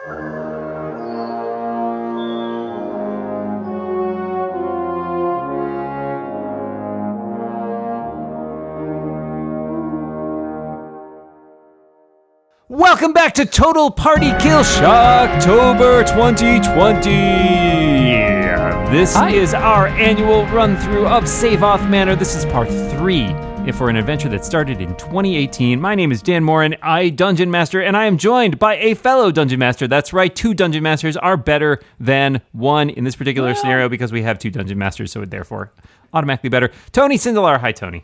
Welcome back to Total Party Kill Shocktober 2020. This is our annual run-through of Save-Off Manor. This is part 3 for an adventure that started in 2018. My name is Dan Morin, I Dungeon Master, and I am joined by a fellow Dungeon Master. That's right, 2 Dungeon Masters are better than 1 in this particular scenario because we have 2 Dungeon Masters, so it therefore automatically better. Tony Sindelar. Hi, Tony.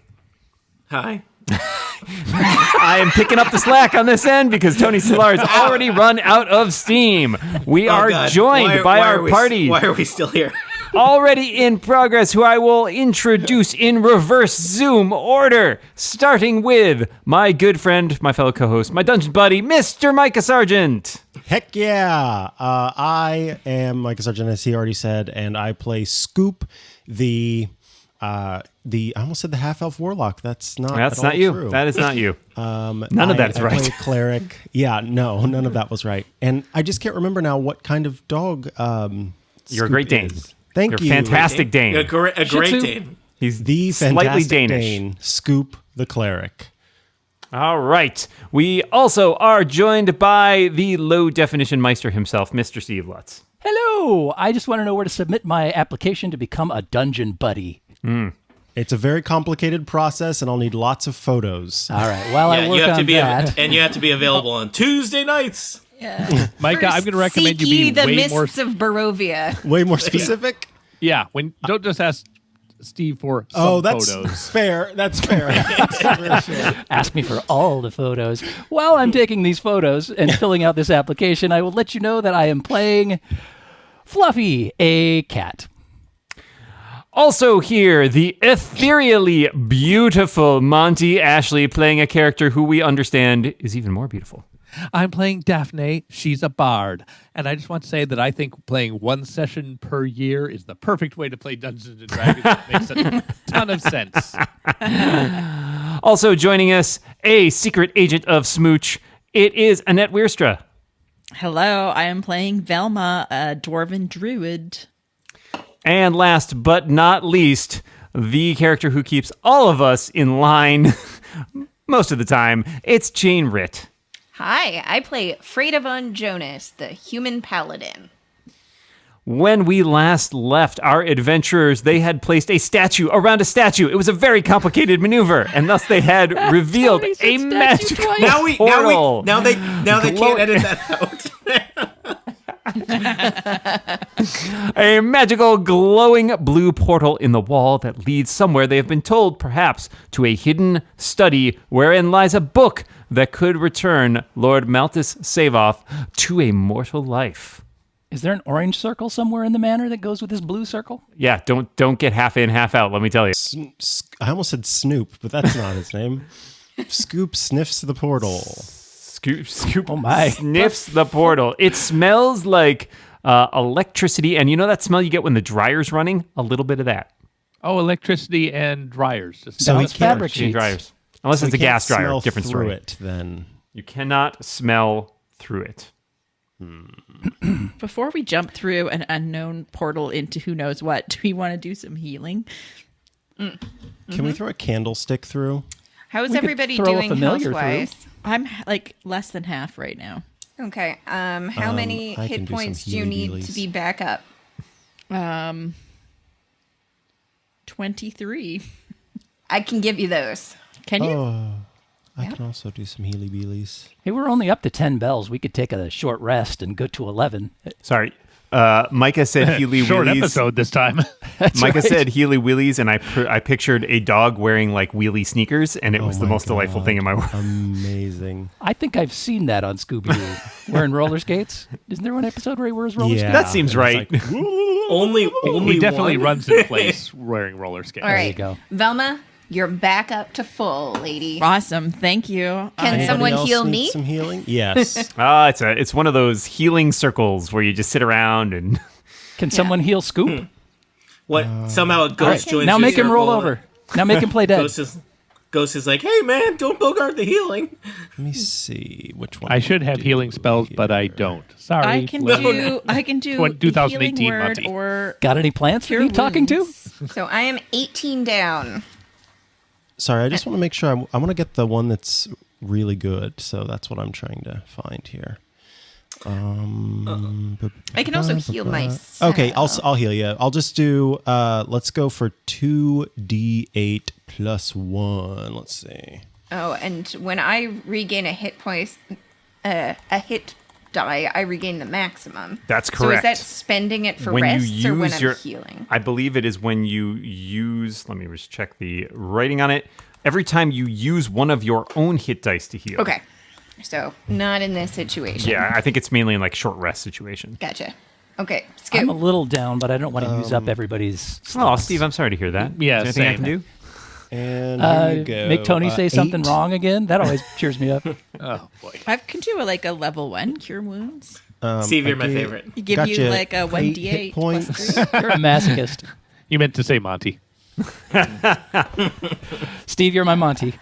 Hi. I am picking up the slack on this end because Tony Sindelar has already run out of steam. We are joined by our party. Why are we still here? Already in progress, who I will introduce in reverse Zoom order, starting with my good friend, my fellow co-host, my dungeon buddy, Mr. Micah Sargent. Heck yeah. I am Micah Sargent, as he already said, and I play Scoop, I almost said the half-elf warlock. That's not you. True. That is not you. None of that's right. I play cleric. Yeah, no, none of that was right. And I just can't remember now what kind of dog You're a Great Dane. Thank You're you. a fantastic Dane. A great Dane. He's the slightly fantastic Danish. Dane, Scoop the cleric. All right. We also are joined by the low-definition Meister himself, Mr. Steve Lutz. Hello. I just want to know where to submit my application to become a dungeon buddy. It's a very complicated process, and I'll need lots of photos. All right. Well, I work you have on to be that. and you have to be available on Tuesday nights. Yeah. Micah, I'm going to recommend you be the way mists more. of Barovia. Way more specific? Yeah, don't just ask Steve for some that's photos. fair. That's fair. Ask me for all the photos. While I'm taking these photos and filling out this application, I will let you know that I am playing Fluffy, a cat. Also here, the ethereally beautiful Monty Ashley playing a character who we understand is even more beautiful. I'm playing Daphne. She's a bard. And I just want to say that I think playing 1 session per year is the perfect way to play Dungeons & Dragons. It makes a ton of sense. Also joining us, a secret agent of Smooch, it is Annette Wierstra. Hello, I am playing Velma, a dwarven druid. And last but not least, the character who keeps all of us in line most of the time, it's Jane Ritt. Hi, I play Freda von Jonas, the human paladin. When we last left our adventurers, they had placed a statue around a statue. It was a very complicated maneuver, and thus they had revealed a magical portal. Now they can't edit that out. A magical glowing blue portal in the wall that leads somewhere they have been told, perhaps, to a hidden study wherein lies a book that could return Lord Malthus Save-Off to a mortal life. Is there an orange circle somewhere in the manor that goes with this blue circle? Yeah, don't get half in, half out, let me tell you. I almost said Snoop, but that's not his name. Scoop sniffs the portal. Scoop oh my. Sniffs the portal. It smells like electricity, and you know that smell you get when the dryer's running? A little bit of that. Oh, electricity and dryers. So he it's fabric Machine sheets. dryers. Unless it's a gas dryer, smell different through story. it, then. You cannot smell through it. Before we jump through an unknown portal into who knows what, do we want to do some healing? Can we throw a candlestick through? How is We could everybody throw a doing familiar health-wise? I'm like less than half right now. Okay, how many I can hit do some points do you need healy-beelies. to be back up? 23. I can give you those. Can you? I can also do some healy-beelies. Hey, we're only up to 10 bells. We could take a short rest and go to 11. Sorry. Micah said Healy Short Wheelies. episode this time. Micah said Healy Wheelies, and I pictured a dog wearing like wheelie sneakers, and it was the my most delightful thing in my world. Amazing. I think I've seen that on Scooby-Doo. Wearing roller skates. Isn't there one episode where he wears roller Yeah. That seems It was right. like, Only He definitely one? runs in place wearing roller skates. All right, you go. Velma, you're back up to full, lady. Awesome. Thank you. Can anybody someone else heal need me? some healing? Yes. It's one of those healing circles where you just sit around and Can someone heal Scoop? What? Somehow a ghost joins Now your make him roll circle. over. Now make him play dead. Ghost is- Ghost is like, hey man, don't bogart the healing. Let me see which one. I should have do healing spells, but I here. don't. Sorry. I can Lynn. do Twen- the 2018 healing word Monty. or Got any plants that cure need talking to? wounds. So I am 18 down. Sorry, I just want to make sure. I want to get the one that's really good. So that's what I'm trying to find here. I can also heal myself. Okay, I'll heal you. I'll just do. Let's go for 2d8 plus 1. Let's see. Oh, and when I regain a hit point, a hit die, I regain the maximum. That's So is correct. that spending it for When you rest or when use I'm your- healing? I believe it is when you use. Let me just check the writing on it. Every time you use one of your own hit dice to heal. Okay. So not in this situation. Yeah, I think it's mainly in like short rest situation. Gotcha. Okay. Skip. I'm a little down, but I don't want to use up everybody's Oh, slots. Steve, I'm sorry to hear that. Yeah, Is there anything I same. can do? And here you go. Make Tony say something 8. wrong again. That always cheers me up. Oh, boy. I can do like a level 1 cure wounds. Steve, you're I my gave- favorite. You give you Gotcha. like a 8 1d8 hit plus points. 3. You're a masochist. You meant to say Monty. Steve, you're my Monty.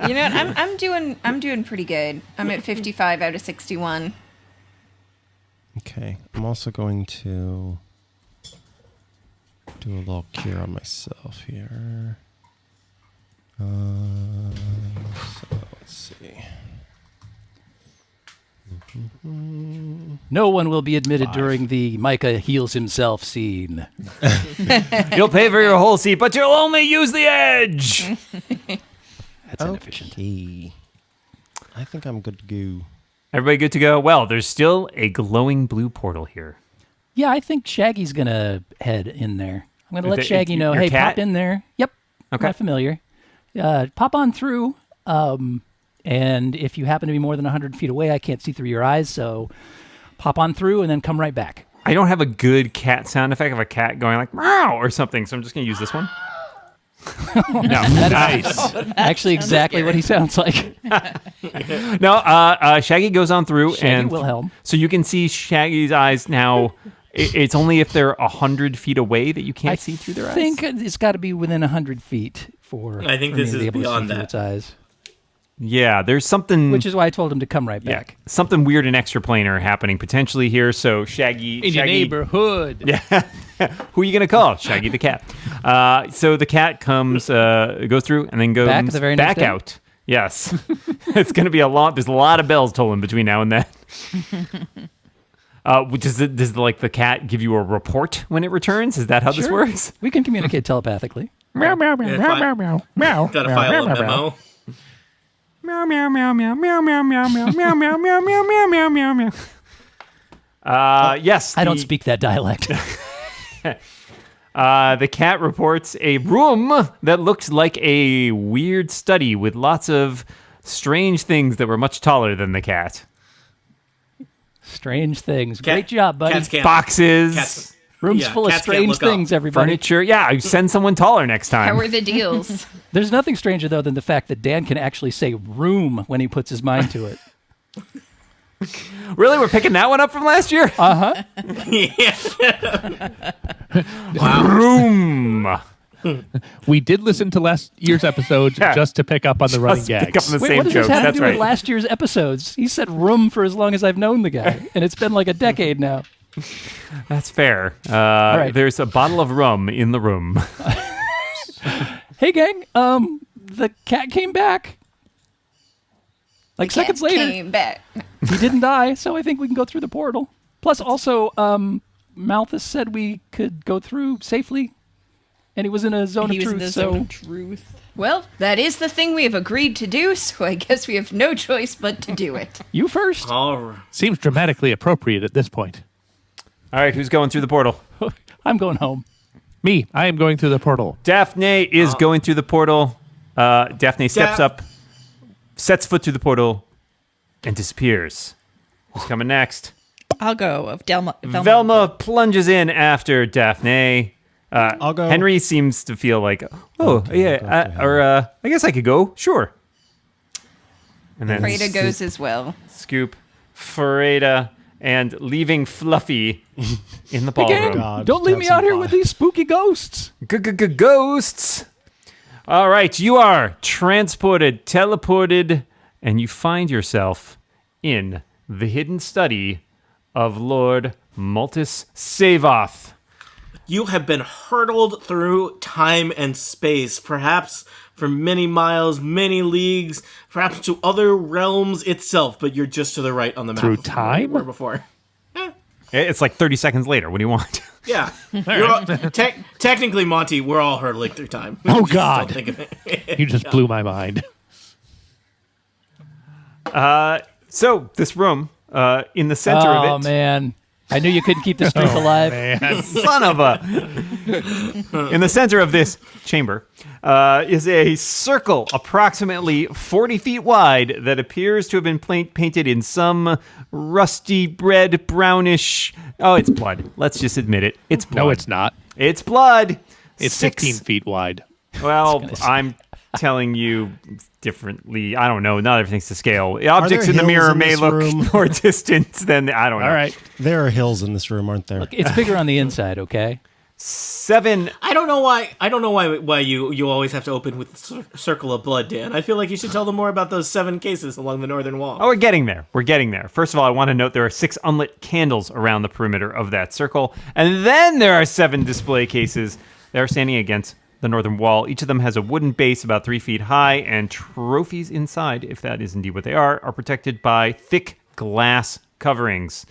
You know what? I'm doing pretty good. I'm at 55 out of 61. Okay, I'm also going to do a little cure on myself here. So let's see. No one will be admitted during the Micah heals himself scene. You'll pay for your whole seat, but you'll only use the edge. That's inefficient. Okay. I think I'm good to go. Everybody good to go? Well, there's still a glowing blue portal here. Yeah, I think Shaggy's going to head in there. I'm going to Is let it- Shaggy know, your hey, cat? pop in there. Yep. Okay. Not familiar. Pop on through. And if you happen to be more than 100 feet away, I can't see through your eyes, so pop on through and then come right back. I don't have a good cat sound effect of a cat going like meow or something, so I'm just going to use this one. No, nice. Actually, exactly what he sounds like. No, Shaggy goes on through, Shaggy and Wilhelm. so you can see Shaggy's eyes now. It's only if they're 100 feet away that you can't see through their I eyes. think it's got to be within 100 feet for I think for this me to is be able beyond to see through that. its eyes. Yeah, there's something. Which is why I told him to come right yeah, back. something weird and extraplaner happening potentially here. So Shaggy, In your neighborhood. Yeah. Who are you going to call? Shaggy the cat. So the cat comes, goes through, and then goes Back the very next back day? out. Yes. It's going to be a lot. There's a lot of bells tolling between now and then. Does the cat give you a report when it returns? Is that how this Sure. works? We can communicate telepathically. Meow, meow, meow, Yeah, meow, fine. meow, meow, meow. Got to file a memo. Meow meow meow meow meow meow meow meow meow meow meow meow meow meow meow meow. Yes. I don't the- speak that dialect. The cat reports a room that looks like a weird study with lots of strange things that were much taller than the cat. Strange things. Cat- Great job, buddy. Cats can't. Boxes, Cats, Rooms yeah, full of cats can't strange look up. things, everybody. furniture. Yeah, send someone taller next How time. are the deals? There's nothing stranger, though, than the fact that Dan can actually say room when he puts his mind to it. Really, we're picking that one up from last year. Room. We did listen to last year's episodes Yeah. just to pick up on the running Just pick up gags. on the Wait, same what does jokes. this have to That's do right. with last year's episodes? He said room for as long as I've known the guy, and it's been like a decade now. That's fair. right. There's a bottle of rum in the room. Hey, gang, the cat came back. Like seconds Cat later. Came back. He didn't die, so I think we can go through the portal. Plus, also, Malthus said we could go through safely, and he was in a zone He of was in truth, the so... zone of truth. Well, that is the thing we have agreed to do, so I guess we have no choice but to do it. You first. All right. Seems dramatically appropriate at this point. All right, who's going through the portal? I'm going home. Me, I am going through the portal. Daphne is going through the portal. Daphne steps Daph- up, sets foot through the portal, and disappears. Who's coming next? I'll go. Velma plunges in after Daphne. I'll go. Henry seems to feel like, Okay, I'll go after I guess I could go. Sure. And then Freda goes as well. Scoop, Freda, and leaving Fluffy in the Hey, gang, ballroom. God, don't leave have me some out here fun. with these spooky ghosts. Ghosts. All right, you are transported, teleported, and you find yourself in the hidden study of Lord Maltus Savoth. You have been hurtled through time and space, perhaps for many miles, many leagues, perhaps to other realms itself, but you're just to the right on the map. Through of where time? you were before. It's like 30 seconds later. What do you want? Yeah. Technically, Monty, we're all hurtling through time. Oh, You just God. don't think of it. You just blew my mind. So, this room, in the center of it. Oh, man. I knew you couldn't keep the streak alive. Man. Son of a. In the center of this chamber is a circle approximately 40 feet wide that appears to have been painted in some rusty red, brownish. Oh, it's blood. Let's just admit it. It's blood. No, it's not. It's blood. It's 15 feet wide. Well, I'm telling you differently. I don't know. Not everything's to scale. Objects in the hills mirror in may this look room? more distant than I don't know. All right. There are hills in this room, aren't there? Look, it's bigger on the inside, okay? 7. I don't know why you always have to open with Circle of Blood, Dan. I feel like you should tell them more about those 7 cases along the northern wall. Oh, we're getting there. We're getting there. First of all, I want to note there are 6 unlit candles around the perimeter of that circle. And then there are 7 display cases that are standing against the northern wall. Each of them has a wooden base about 3 feet high, and trophies inside, if that is indeed what they are protected by thick glass coverings.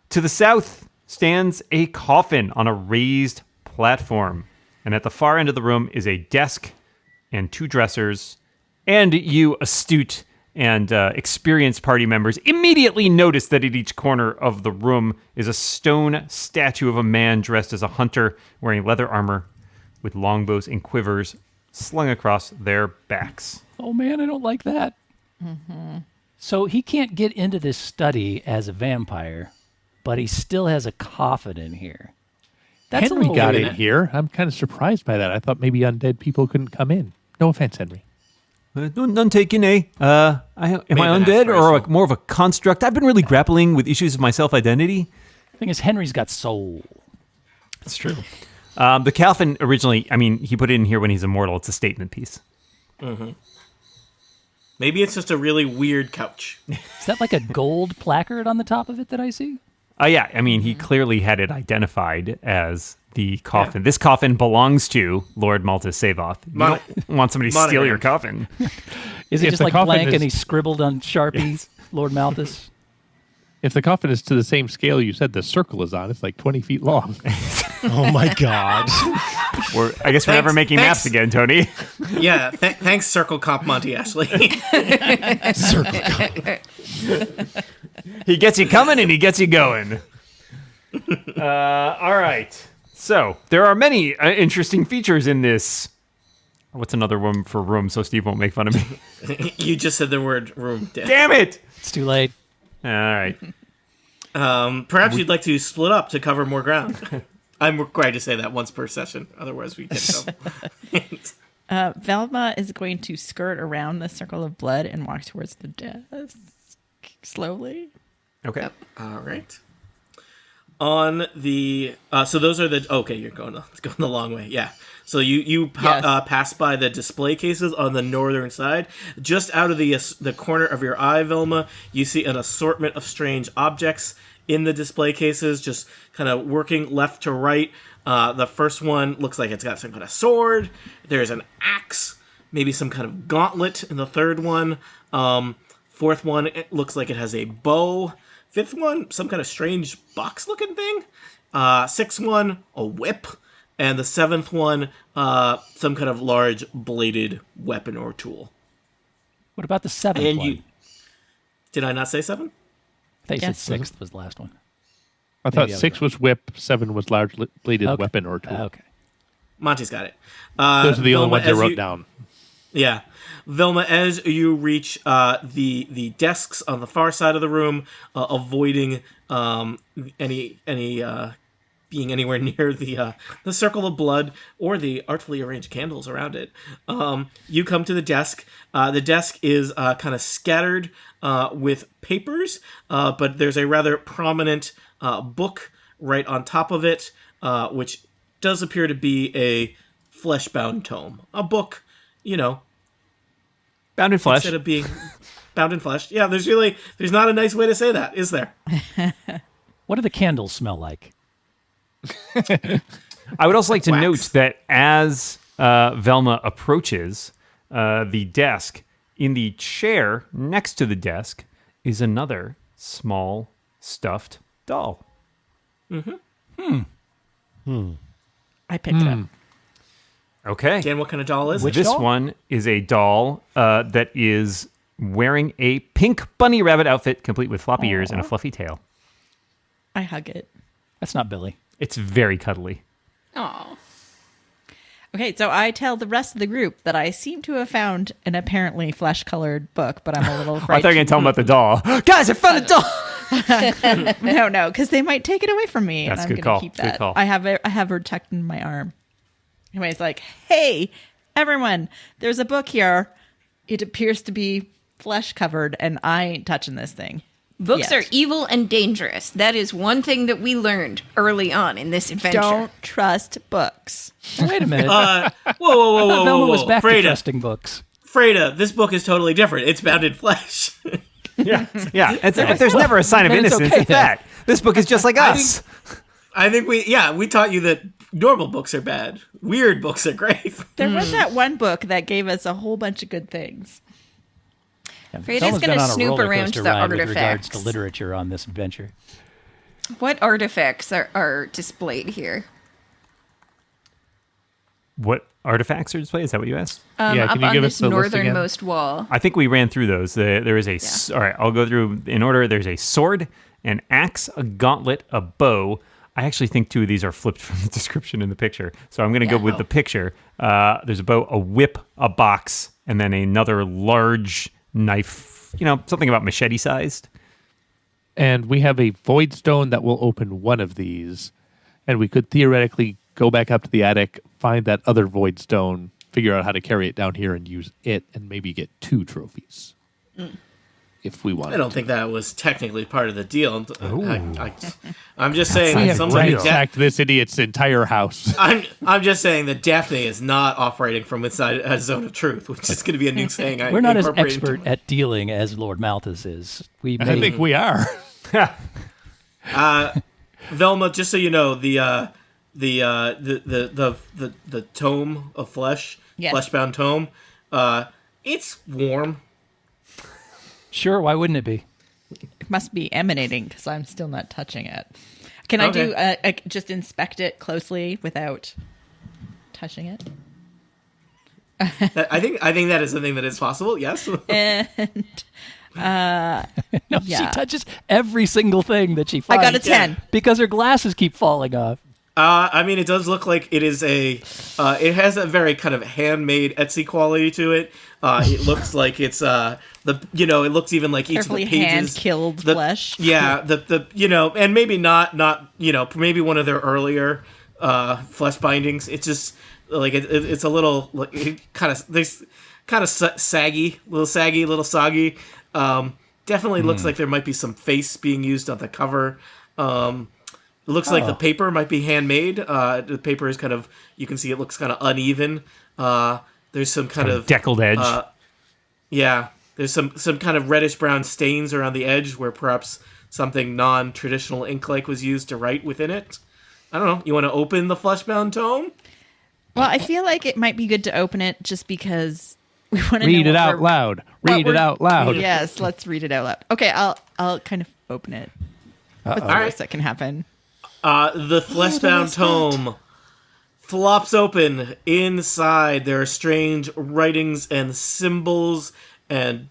To the south stands a coffin on a raised platform. And at the far end of the room is a desk and 2 dressers. And you, astute and experienced party members, immediately notice that at each corner of the room is a stone statue of a man dressed as a hunter wearing leather armor with longbows and quivers slung across their backs. Oh, man, I don't like that. So he can't get into this study as a vampire, but he still has a coffin in here. That's Henry a little got weird. in here. I'm kind of surprised by that. I thought maybe undead people couldn't come in. No offense, Henry. None taken, eh? Am I undead or more of a construct? I've been really grappling with issues of my self-identity. The thing is, Henry's got soul. That's true. The coffin originally, he put it in here when he's immortal. It's a statement piece. Maybe it's just a really weird couch. Is that like a gold placard on the top of it that I see? Yeah, he clearly had it identified as the coffin. Yeah. This coffin belongs to Lord Maltus Savoth. You don't want somebody to steal your coffin. Is it If just the like coffin blank is- and he scribbled on Sharpie, Lord Malthus? If the coffin is to the same scale you said the circle is on, it's like 20 feet long. Oh my God. I guess we're never making maps again, Tony. Yeah, thanks, Circle Comp Monty Ashley. Circle Cup. He gets you coming and he gets you going. All right. So there are many interesting features in this. What's another room for room so Steve won't make fun of me? You just said the word room. Dan. Damn it! It's too late. All right. Perhaps you'd like to split up to cover more ground. I'm required to say that once per session. Otherwise, we get some. Velma is going to skirt around the circle of blood and walk towards the desk slowly. Okay. All right. On the so those are the you're going the long way. Yeah. So you pass by the display cases on the northern side. Just out of the corner of your eye, Velma, you see an assortment of strange objects in the display cases, just kind of working left to right. The first one looks like it's got some kind of sword. There's an axe, maybe some kind of gauntlet in the third one. Fourth one, it looks like it has a bow. Fifth one, some kind of strange box-looking thing. Sixth one, a whip. And the seventh one, some kind of large bladed weapon or tool. What about the seventh one? Did I not say 7? I thought you Yes. said sixth was the last one. I thought Maybe I was 6 was whip, 7 was large bladed Okay. weapon or tool. Okay. Monty's got it. Those are the only Vilma, ones I as wrote you- down. Yeah. Vilma, as you reach the desks on the far side of the room, avoiding any being anywhere near the circle of blood or the artfully arranged candles around it, you come to the desk. The desk is kind of scattered with papers, but there's a rather prominent book right on top of it, which does appear to be a flesh-bound tome. A book Bound in flesh. instead of being bound in flesh. Yeah, there's not a nice way to say that, is there? What do the candles smell like? I would also like to Wax. note that as Velma approaches the desk, in the chair next to the desk is another small stuffed doll. I picked it up. Okay. Dan, what kind of doll is it? This doll? one is a doll that is wearing a pink bunny rabbit outfit, complete with floppy ears and a fluffy tail. I hug it. That's not Billy. It's very cuddly. Oh. Okay, so I tell the rest of the group that I seem to have found an apparently flesh-colored book, but I'm a little I afraid. thought you were going to tell them about the doll. Guys, I found a doll! No, because they might take it away from me, That's and a I'm good going call. to keep Good that. call. I have her tucked in my arm. Anyways, like, hey, everyone, there's a book here. It appears to be flesh-covered, and I ain't touching this thing. Books Yet. are evil and dangerous. That is one thing that we learned early on in this adventure. Don't trust books. Wait a minute. Whoa, whoa, whoa, whoa, Velma whoa, was whoa. back to Freda, trusting books. Freda, this book is totally different. It's bound in flesh. Yeah. If there's never a sign of Then it's innocence, okay it's that. This book is just like us. I think we taught you that normal books are bad. Weird books are great. There was that one book that gave us a whole bunch of good things. Freda's Velma's gonna been on a snoop roller around coaster the ride with regards artifacts. to literature on this adventure. What artifacts are displayed here? What artifacts are displayed? Is that what you asked? Yeah, Up can you on give this us the list again? northernmost wall. I think we ran through those. There is a. All right, I'll go through in order. There's a sword, an axe, a gauntlet, a bow. I actually think two of these are flipped from the description in the picture. So I'm going to go with the picture. There's a bow, a whip, a box, and then another large knife. Something about machete sized. And we have a void stone that will open one of these. And we could theoretically go back up to the attic, find that other void stone, figure out how to carry it down here and use it, and maybe get 2 trophies. If we want. I don't think that was technically part of the deal. I'm just saying We that have somebody. ransacked this idiot's entire house. I'm just saying that Daphne is not operating from inside a zone of truth, which is going to be a new saying. We're not as incorporated into expert at dealing as Lord Malthus is. We I may, think we are. Velma, just so you know, the tome of flesh, Yes. fleshbound tome, it's warm. Sure, why wouldn't it be? It must be emanating because I'm still not touching it. Can I do just inspect it closely without touching it? I think that is something that is possible. Yes. And No, Yeah. she touches every single thing that she I finds. got a 10. Because her glasses keep falling off. I mean, it does look like it is it has a very kind of handmade Etsy quality to it. It looks like it's it looks even like each Carefully of the pages hand-killed flesh. Yeah, and maybe not maybe one of their earlier flesh bindings. It's just like it's a little like it kind of saggy, little soggy. Definitely looks like there might be some face being used on the cover. It looks like the paper might be handmade. The paper is you can see it looks kind of uneven. There's some kind of deckled edge. There's some kind of reddish brown stains around the edge where perhaps something non-traditional ink-like was used to write within it. I don't know. You want to open the fleshbound tome? Well, I feel like it might be good to open it just because we want to Read it out loud. Read it out loud. Yes, let's read it out loud. Okay, I'll kind of open it. What's the worst that can happen? The fleshbound tome flops open. Inside, there are strange writings and symbols and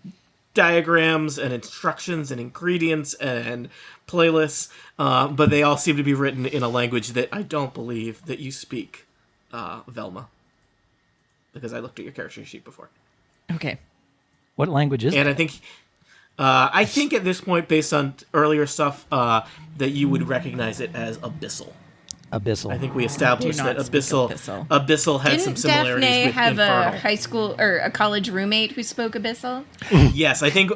diagrams and instructions and ingredients and playlists, but they all seem to be written in a language that I don't believe that you speak, Velma, because I looked at your character sheet before. Okay. What language is And it? I think at this point, based on earlier stuff, that you would recognize it as abyssal. Abyssal. I think we established Do that not speak abyssal had some Didn't similarities Daphne with have infernal. a high school or a college roommate who spoke Abyssal? Yes, I think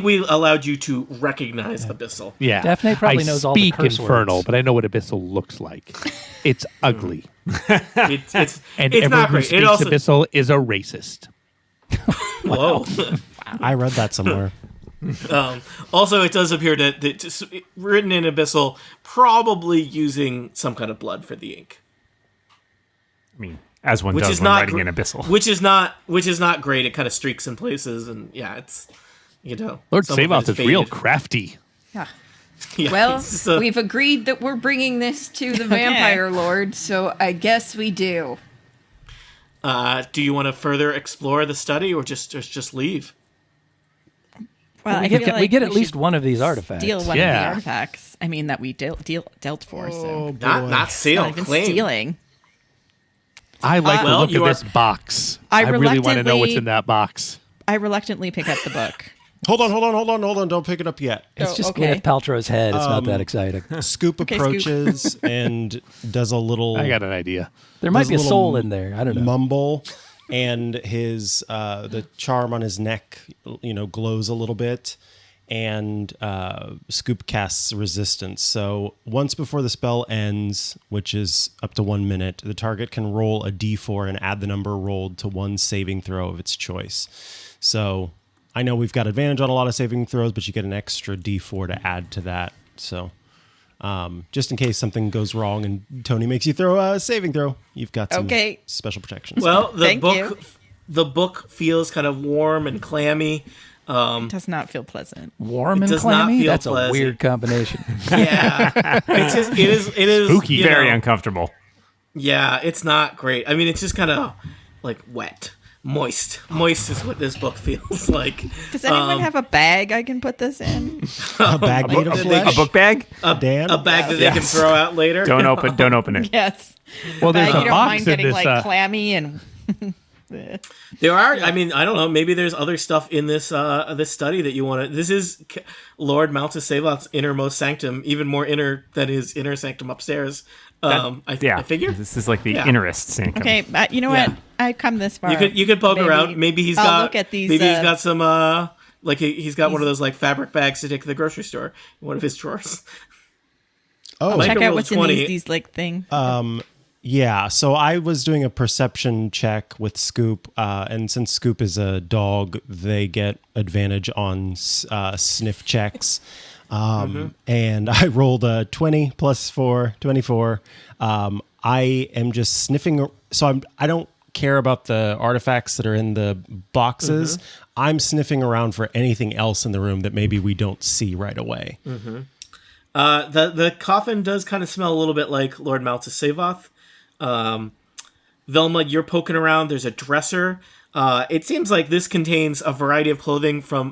we allowed you to recognize abyssal. Yeah. Daphne probably I knows all the speak curse infernal, words. but I know what abyssal looks like. It's ugly. It's And it's everyone not who great. speaks It also abyssal is a racist. Whoa. I read that somewhere. Also, it does appear that written in Abyssal, probably using some kind of blood for the ink. I mean, as one Which does is when not writing in Abyssal. Which is not great. It kind of streaks in places, and yeah, it's Lord some of it Savoth is faded. real crafty. Yeah. Yeah, Well, it's just we've agreed that we're bringing this to the Vampire Lord, so I guess we do. do you want to further explore the study, or just leave? Well, we get at least one of these artifacts. Steal one of the Yeah. artifacts. I mean, that we dealt for. So Not steal, not even claim. stealing. I like the well, look you of are- this box. I really want to know what's reluctantly- in that box. I reluctantly pick up the book. Hold on. Don't pick it up yet. It's just okay. Gwyneth Paltrow's head. It's not that exciting. Scoop Okay, approaches and does a little I got an idea. There might There's be a a little soul in there. I don't know. mumble, and his the charm on his neck, glows a little bit, and Scoop casts resistance. So once before the spell ends, which is up to 1 minute, the target can roll a d4 and add the number rolled to one saving throw of its choice. So I know we've got advantage on a lot of saving throws, but you get an extra d4 to add to that. So just in case something goes wrong and Tony makes you throw a saving throw, you've got some Okay. special protections. Well, Thank you. the book feels kind of warm and clammy. It does not feel pleasant. Warm and does not clammy? feel That's a pleasant. weird combination. Yeah, it is Spooky. you Very know, uncomfortable. Yeah, it's not great. I mean, it's just kind of like wet, moist. Moist is what this book feels like. Does anyone have a bag I can put this in? A bag made of a flesh. A book bag? Dan? A bag that they can Yes. throw out later. Don't open it. Yes. Well, there's Bag a you don't box mind in getting this. like clammy and. There are. I mean, I don't know. Maybe there's other stuff in this this study that you want to. This is Lord Malthus Savoth's innermost sanctum, even more inner than his inner sanctum upstairs. I figure This is like the Yeah. innerest sanctum. Okay, you know what? Yeah. I've come this far. you could poke around. Maybe he's I'll got. look at these, maybe he's got some. Like he's got one of those like fabric bags to take to the grocery store in one of his drawers. Oh, Mike Check rolled out what's in 20. these like thing. yeah. So I was doing a perception check with Scoop, and since Scoop is a dog, they get advantage on sniff checks. And I rolled a 20 plus 4, 24. I am just sniffing. So I don't care about the artifacts that are in the boxes. I'm sniffing around for anything else in the room that maybe we don't see right away. The coffin does kind of smell a little bit like Lord Malthus Savoth. Velma, you're poking around. There's a dresser. It seems like this contains a variety of clothing from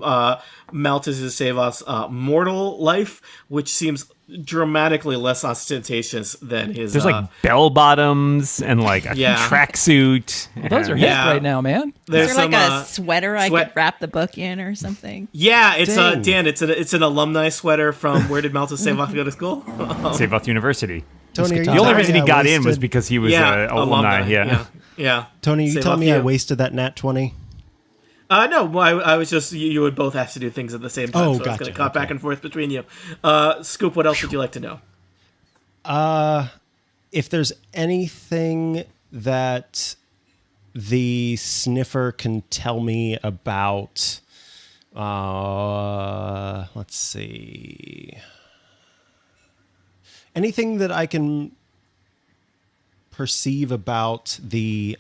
Malthus Savoth's mortal life, which seems dramatically less ostentatious than his. There's like bell bottoms and like a Yeah. tracksuit. Those are hip Yeah. right now, man. There's Is there like some, a sweater I sweat- could wrap the book in or something? Yeah, it's Dang. Dan. It's an alumni sweater from where did Malthus Savoth go to school? Savoth University. Tony, are you The only telling reason me he I got in was wasted- because he was Yeah, alumni. Yeah. Tony, you Savoth telling me I U. wasted that nat 20? No, well, I was just you would both have to do things at the same time, Oh, so I was gotcha, going to cut okay. back and forth between you. Scoop, what else would you like to know? If there's anything that the sniffer can tell me about, let's see, anything that I can perceive about the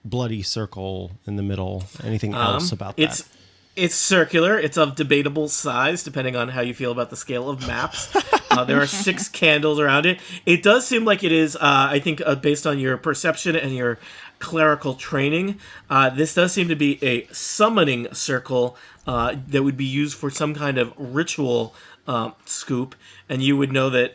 bloody circle in the middle, anything else about that? It's circular. It's of debatable size, depending on how you feel about the scale of maps. There are 6 candles around it. It does seem like it is, I think, based on your perception and your clerical training, this does seem to be a summoning circle that would be used for some kind of ritual Scoop. And you would know that,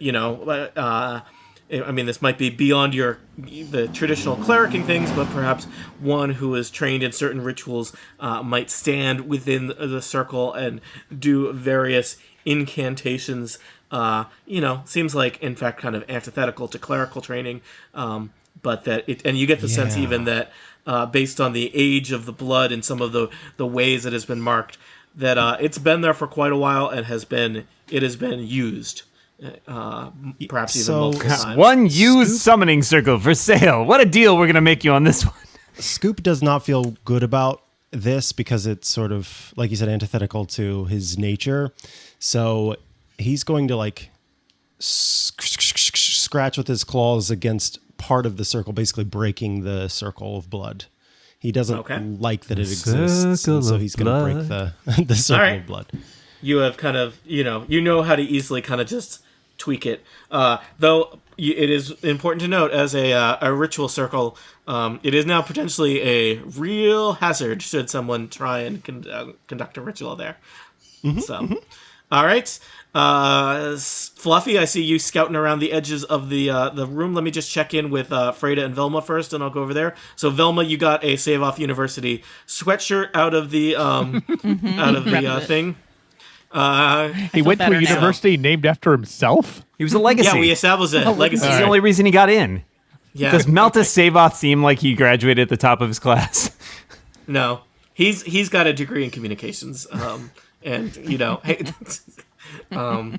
I mean, this might be beyond the traditional clericing things, but perhaps one who is trained in certain rituals might stand within the circle and do various incantations. Seems like, in fact, kind of antithetical to clerical training, but that and you get the sense Yeah. even that based on the age of the blood and some of the ways it has been marked, that it's been there for quite a while and it has been used. Perhaps even So- multiple times. One used summoning circle for sale. What a deal we're going to make you on this one. Scoop does not feel good about this because it's sort of, like you said, antithetical to his nature. So he's going to like scratch with his claws against part of the circle, basically breaking the circle of blood. He doesn't like that it exists, and so he's going to break the circle of blood. You have kind of, you know how to easily kind of just tweak it. Though it is important to note, as a ritual circle, it is now potentially a real hazard should someone try and conduct a ritual there. All right. Fluffy, I see you scouting around the edges of the room. Let me just check in with Freda and Velma first, and I'll go over there. So Velma, you got a Save Off University sweatshirt out of the thing. He went to a university named after himself? He was a legacy. Yeah, we established it. Legacy. He's the only reason he got in. Yeah. Does Malthus Savoth seem like he graduated at the top of his class? No. He's got a degree in communications. And, hey... I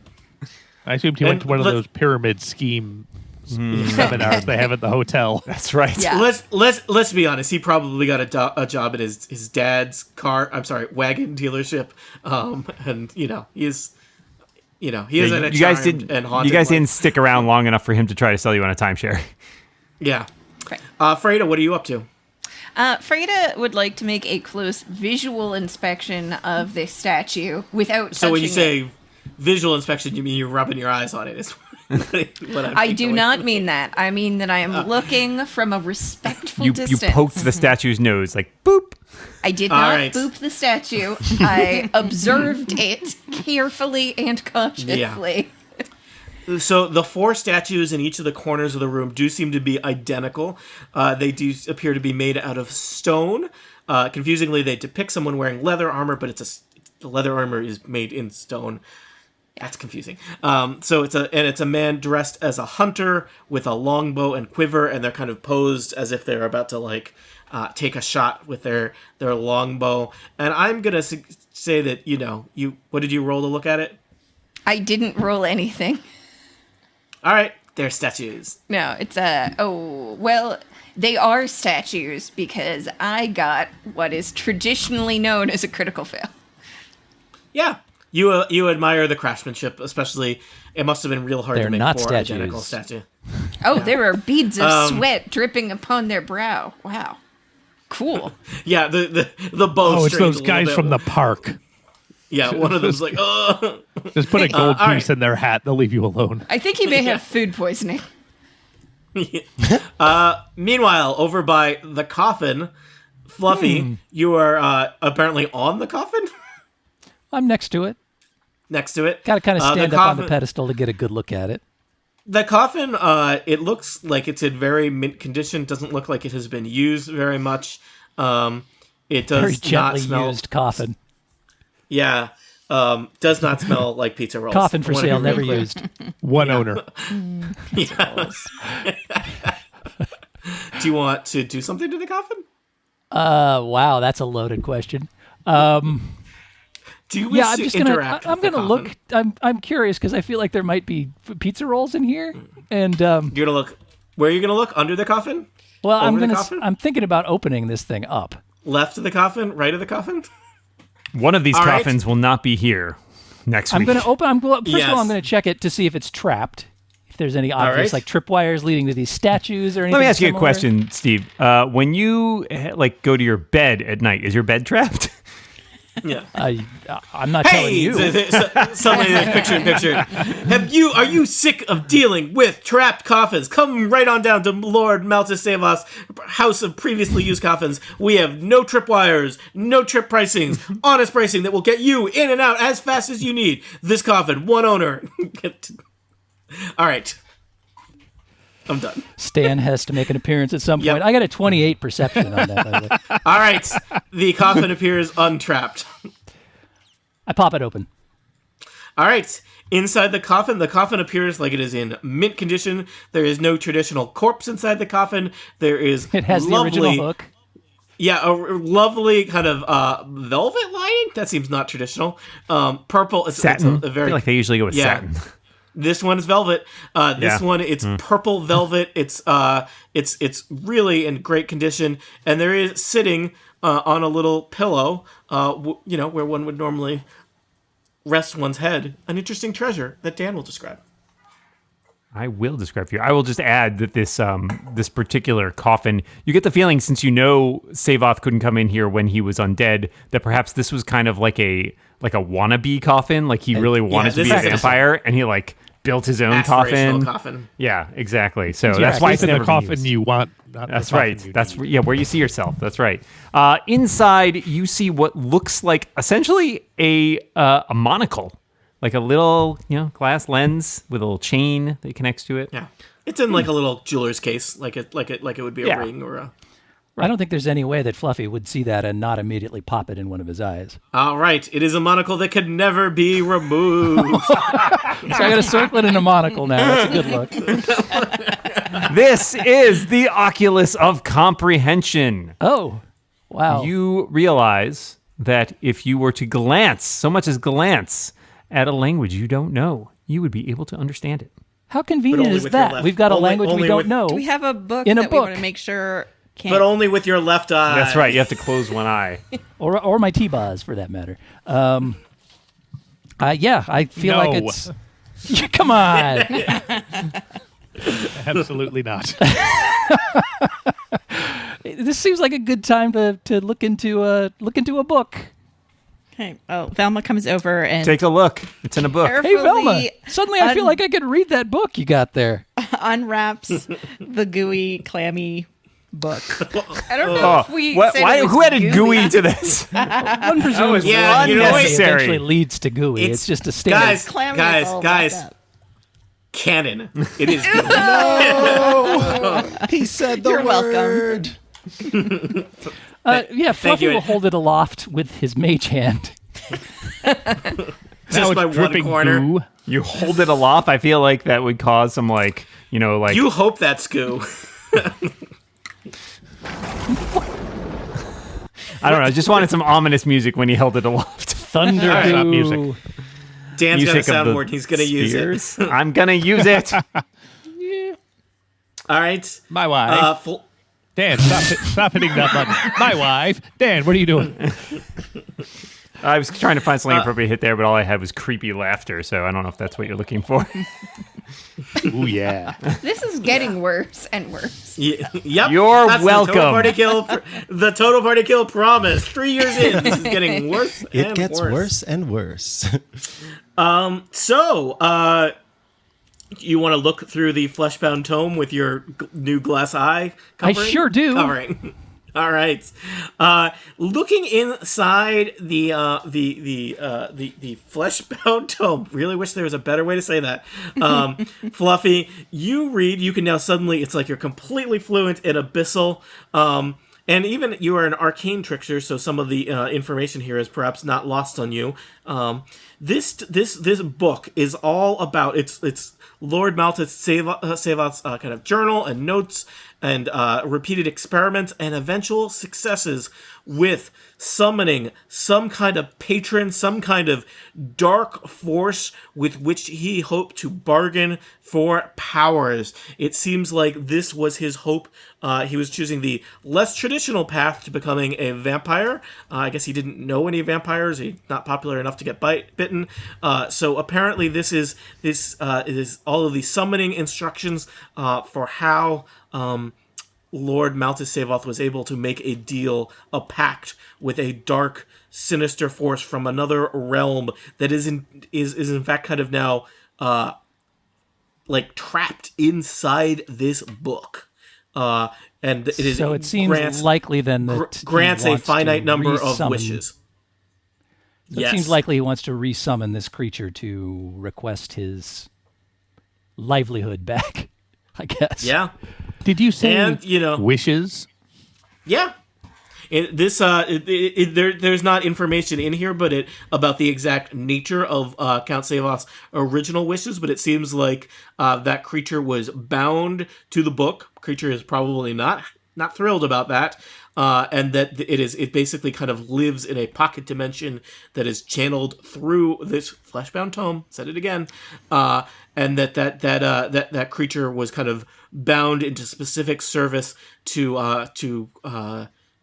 assumed he went to one of those pyramid scheme seminars they have at the hotel. That's right. Yeah. Let's be honest. He probably got a job at his dad's wagon dealership. And he is an you guys didn't stick around long enough for him to try to sell you on a timeshare. Yeah. Okay. Freda, what are you up to? Freda would like to make a close visual inspection of this statue without So when you touching say visual inspection, you mean you're rubbing your eyes on it? Is what I do not mean that. I mean that I am looking from a respectful You distance. poked the statue's nose, like, boop. I did not right. boop the statue. I observed it carefully and consciously. So the 4 statues in each of the corners of the room do seem to be identical. They do appear to be made out of stone. Confusingly, they depict someone wearing leather armor, but the leather armor is made in stone. That's confusing. So it's a man dressed as a hunter with a longbow and quiver, and they're kind of posed as if they're about to take a shot with their longbow. And I'm gonna say that what did you roll to look at it? I didn't roll anything. All right, they're statues. No, it's they are statues because I got what is traditionally known as a critical fail. Yeah. You admire the craftsmanship, especially it must have been real hard They're to make not 4 statues. identical statues. Oh, there are beads of sweat dripping upon their brow. Wow. Cool. Yeah, the bow. Oh, it's those guys from the park. Yeah, one of them's like, oh. Just put a gold piece right. in their hat. They'll leave you alone. I think he may have food poisoning. Meanwhile, over by the coffin, Fluffy, you are apparently on the coffin? I'm next to it. Next to it. Got to kind of stand the up on coffin, the pedestal to get a good look at it. The coffin, it looks like it's in very mint condition. Doesn't look like it has been used very much. It does Very not gently smell. used coffin. Yeah. Does not smell like pizza rolls. Coffin for I wanna sale, be real never clear. used. One owner. Do you want to do something to the coffin? Wow, that's a loaded question. Do you wish I'm to just interact I'm with the gonna coffin? look. I'm curious because I feel like there might be pizza rolls in here, and You're gonna look. Where are you gonna look? Under the coffin? well, over the coffin? I'm thinking about opening this thing up. Left of the coffin? Right of the coffin? One of these All right. coffins will not be here next I'm week. going to open. First Yes. of all, I'm going to check it to see if it's trapped. If there's any obvious right. tripwires leading to these statues or anything. Let me ask you a similar. question, Steve. When you go to your bed at night, is your bed trapped? Yeah. I'm not telling Hey! you. Somebody picture. Are you sick of dealing with trapped coffins? Come right on down to Lord Malthus Savos' house of previously used coffins. We have no tripwires, no trip pricings, honest pricing that will get you in and out as fast as you need. This coffin, one owner. All right. I'm done. Stan has to make an appearance at some point. Yep. I got a 28 perception on that, by the way. All right. The coffin appears untrapped. I pop it open. All right. Inside the coffin appears like it is in mint condition. There is no traditional corpse inside the coffin. There is It has the original hook. Yeah, a lovely kind of velvet lining. That seems not traditional. Purple. It's Satin. a very, I feel like they usually go with satin. This one is velvet. This one, it's purple velvet. It's really in great condition, and there is sitting on a little pillow, where one would normally rest one's head, an interesting treasure that Dan will describe. I will describe for you. I will just add that this particular coffin, you get the feeling, since Savoth couldn't come in here when he was undead, that perhaps this was kind of like a wannabe coffin. Like he really wanted to be a vampire, and he built his own coffin. Yeah, exactly. So that's why it's in never the coffin used. you want. That's right. That's where you see yourself. That's right. Inside, you see what looks like essentially a monocle. Like a little, glass lens with a little chain that connects to it. Yeah, it's in like a little jeweler's case, like it would be a ring or a. I don't think there's any way that Fluffy would see that and not immediately pop it in one of his eyes. All right, it is a monocle that could never be removed. So I got to circle it in a monocle now. That's a good look. This is the Oculus of Comprehension. Oh, wow. You realize that if you were to glance, so much as glance, at a language you don't know, you would be able to understand it. How convenient is that? We've got a language we don't know. Do we have a book in a that book. we want to make sure can't... But only with your left eye. That's right. You have to close one eye. or my T-Baz, for that matter. I feel like it's... Come on. Absolutely not. This seems like a good time to look into a book. Okay. Oh, Velma comes over and take a look. It's in a book. Hey, Velma. Suddenly I feel like I could read that book you got there. Unwraps the gooey, clammy book. I don't know if we said it was who added gooey to this? One presumes unnecessary. Eventually leads to gooey. It's just a standard. Guys. Canon. It is gooey. No! He said the You're word. Welcome. Fluffy will hold it aloft with his mage hand. Just by one corner. Goo. You hold it aloft. I feel like that would cause some You hope that's goo. I don't know. I just wanted some ominous music when he held it aloft. Thunder Right. goo. Music. Dan's got a Music of the soundboard. He's going to use it. I'm going to use it. All right. My wife. Dan, stop hitting that button. My wife. Dan, what are you doing? I was trying to find something appropriate to hit there, but all I had was creepy laughter, so I don't know if that's what you're looking for. Ooh, yeah. This is getting worse and worse. Yep. You're That's welcome. The Total Party Kill promise. 3 years in, this is getting worse and worse. It gets worse and worse. So, you want to look through the fleshbound tome with your new glass eye covering? I sure do. Covering. All right. Looking inside the fleshbound tome. Really wish there was a better way to say that. Fluffy, you read. You can now suddenly. It's like you're completely fluent in abyssal. And even you are an arcane trickster, so some of the information here is perhaps not lost on you. This book is all about it's Lord Malthus Savoth's kind of journal and notes and repeated experiments and eventual successes with summoning some kind of patron, some kind of dark force with which he hoped to bargain for powers. It seems like this was his hope. He was choosing the less traditional path to becoming a vampire. I guess he didn't know any vampires. He's not popular enough to get bitten. So apparently this is all of the summoning instructions for how Lord Malthus Savoth was able to make a deal, a pact with a dark, sinister force from another realm that is in fact kind of now trapped inside this book. And it is so it seems likely then that grants a finite number of wishes. So it seems likely he wants to resummon this creature to request his livelihood back, I guess. Yeah. Did you say wishes? Yeah. There's not information in here, but about the exact nature of Count Savoth's original wishes. But it seems like that creature was bound to the book. Creature is probably not thrilled about that. and that it basically kind of lives in a pocket dimension that is channeled through this fleshbound tome. Said it again, and that creature was kind of bound into specific service to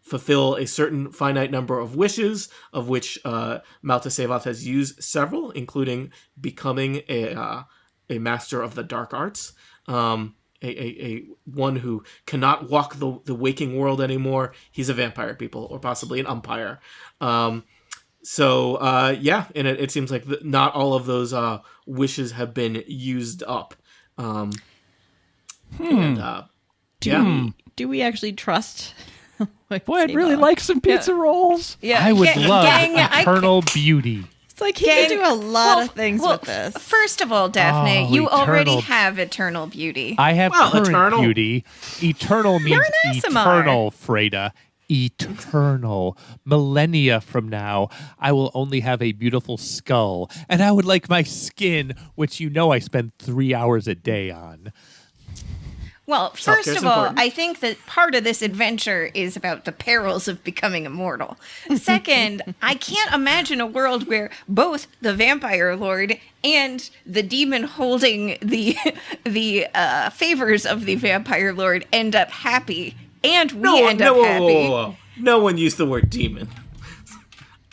fulfill a certain finite number of wishes, of which Malta Savoth has used several, including becoming a master of the dark arts, a one who cannot walk the waking world anymore. He's a vampire, people, or possibly an umpire. And it seems like not all of those wishes have been used up. Do we actually trust? Boy, I'd really like some pizza rolls. Yeah, I would love gang, eternal beauty. It's like he can do a lot of things with this. First of all, Daphne, Oh, you already eternal- have eternal beauty. I have current eternal. beauty. Eternal means an ASMR. eternal, Freda. Eternal. Millennia from now, I will only have a beautiful skull, and I would like my skin, which you know I spend 3 hours a day on. Well, first Self-care's of all, important. I think that part of this adventure is about the perils of becoming immortal. Second, I can't imagine a world where both the vampire lord and the demon holding the favors of the vampire lord end up happy, and we end up happy. Whoa. No one used the word demon.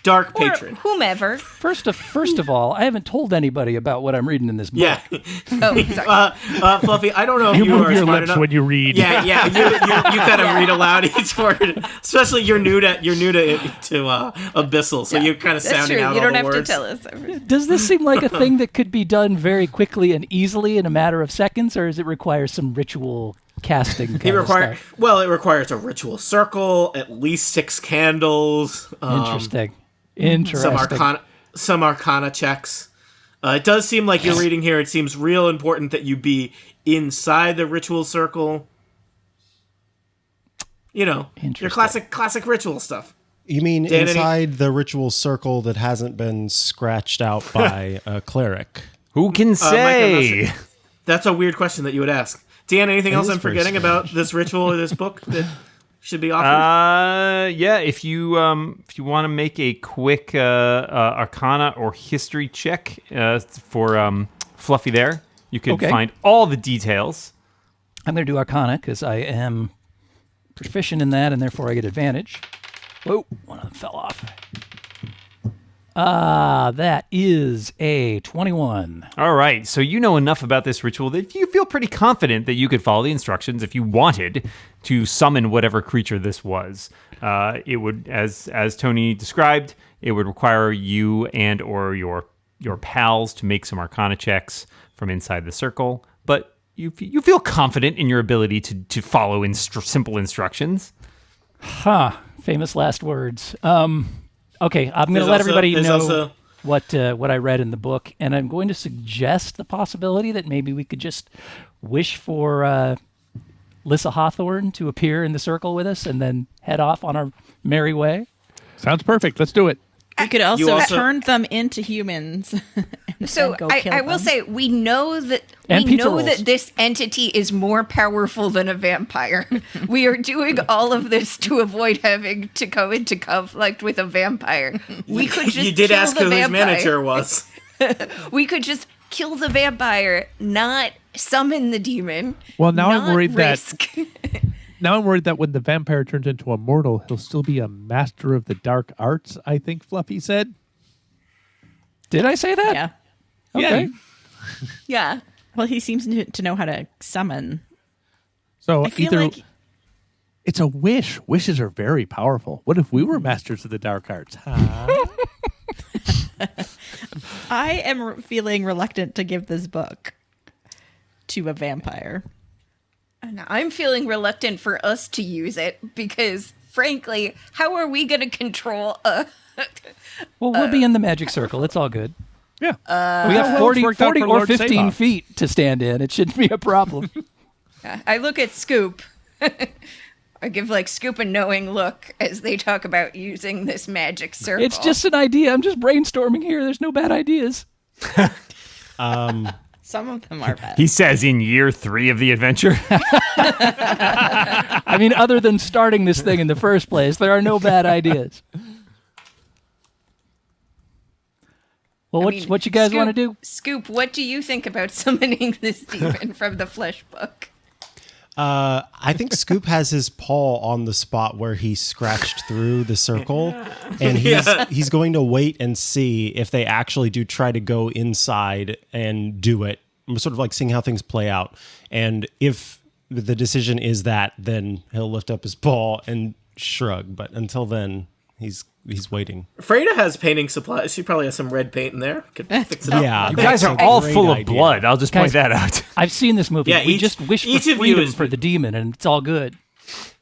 Dark Or patron. whomever. First of all, I haven't told anybody about what I'm reading in this book. Yeah. Oh, sorry. Fluffy, I don't know if You you move are your smart lips enough. when you read. Yeah, you kind of read aloud each word. Especially you're new to Abyssal, so you're kind of That's sounding true. out You all don't the have words. to tell us. Does this seem like a thing that could be done very quickly and easily in a matter of seconds, or does it require some ritual casting kind of stuff? It requires a ritual circle, at least 6 candles. Interesting. Interesting. Some arcana checks. It does seem like you're reading here. It seems real important that you be inside the ritual circle. You know, your classic ritual stuff. You mean Dan, inside the ritual circle that hasn't been scratched out by a cleric? Who can say? That's a weird question that you would ask. Dan, anything else is I'm very forgetting strange. about this ritual or this book that should be offered? Yeah. If you want to make a quick Arcana or History check for Fluffy, there you can find all the details. I'm going to do Arcana because I am proficient in that, and therefore I get advantage. Whoa, one of them fell off. That is a 21. All right, so you know enough about this ritual that you feel pretty confident that you could follow the instructions if you wanted to summon whatever creature this was. It would, as Tony described, it would require you and or your pals to make some Arcana checks from inside the circle, but you feel confident in your ability to follow simple instructions. Famous last words. Okay, I'm going to let everybody know what I read in the book, and I'm going to suggest the possibility that maybe we could just wish for Lissa Hawthorne to appear in the circle with us and then head off on our merry way. Sounds perfect. Let's do it. We could also turn them into humans. So go kill I will them. say we know that And pizza rolls. this entity is more powerful than a vampire. We are doing all of this to avoid having to go into conflict with a vampire. We could just You did kill ask the who his vampire. manager was. We could just kill the vampire, not summon the demon. Well, now I'm not worried risk. Now I'm worried that when the vampire turns into a mortal, he'll still be a master of the dark arts, I think Fluffy said. Did I say that? Yeah. Okay. Yeah. Well, he seems to know how to summon. So I feel either like it's a wish. Wishes are very powerful. What if we were masters of the dark arts? Huh? I am feeling reluctant to give this book to a vampire. And I'm feeling reluctant for us to use it because, frankly, how are we going to control a... Well, we'll be in the magic circle. It's all good. Yeah. We got 40 worked out for or Lord 15 Savoth. feet to stand in. It shouldn't be a problem. I look at Scoop. I give Scoop a knowing look as they talk about using this magic circle. It's just an idea. I'm just brainstorming here. There's no bad ideas. Some of them are bad. He says in year 3 of the adventure. I mean, other than starting this thing in the first place, there are no bad ideas. Well, what you guys want to do? Scoop, what do you think about summoning this demon from the flesh book? I think Scoop has his paw on the spot where he scratched through the circle, and he's going to wait and see if they actually do try to go inside and do it. I'm sort of like seeing how things play out. And if the decision is that, then he'll lift up his paw and shrug. But until then, he's waiting. Freda has painting supplies. She probably has some red paint in there. Could fix it up. Yeah, You guys are all full of blood. I'll just point that out. I've seen this movie. Yeah, we just wish for freedom for the demon, and it's all good.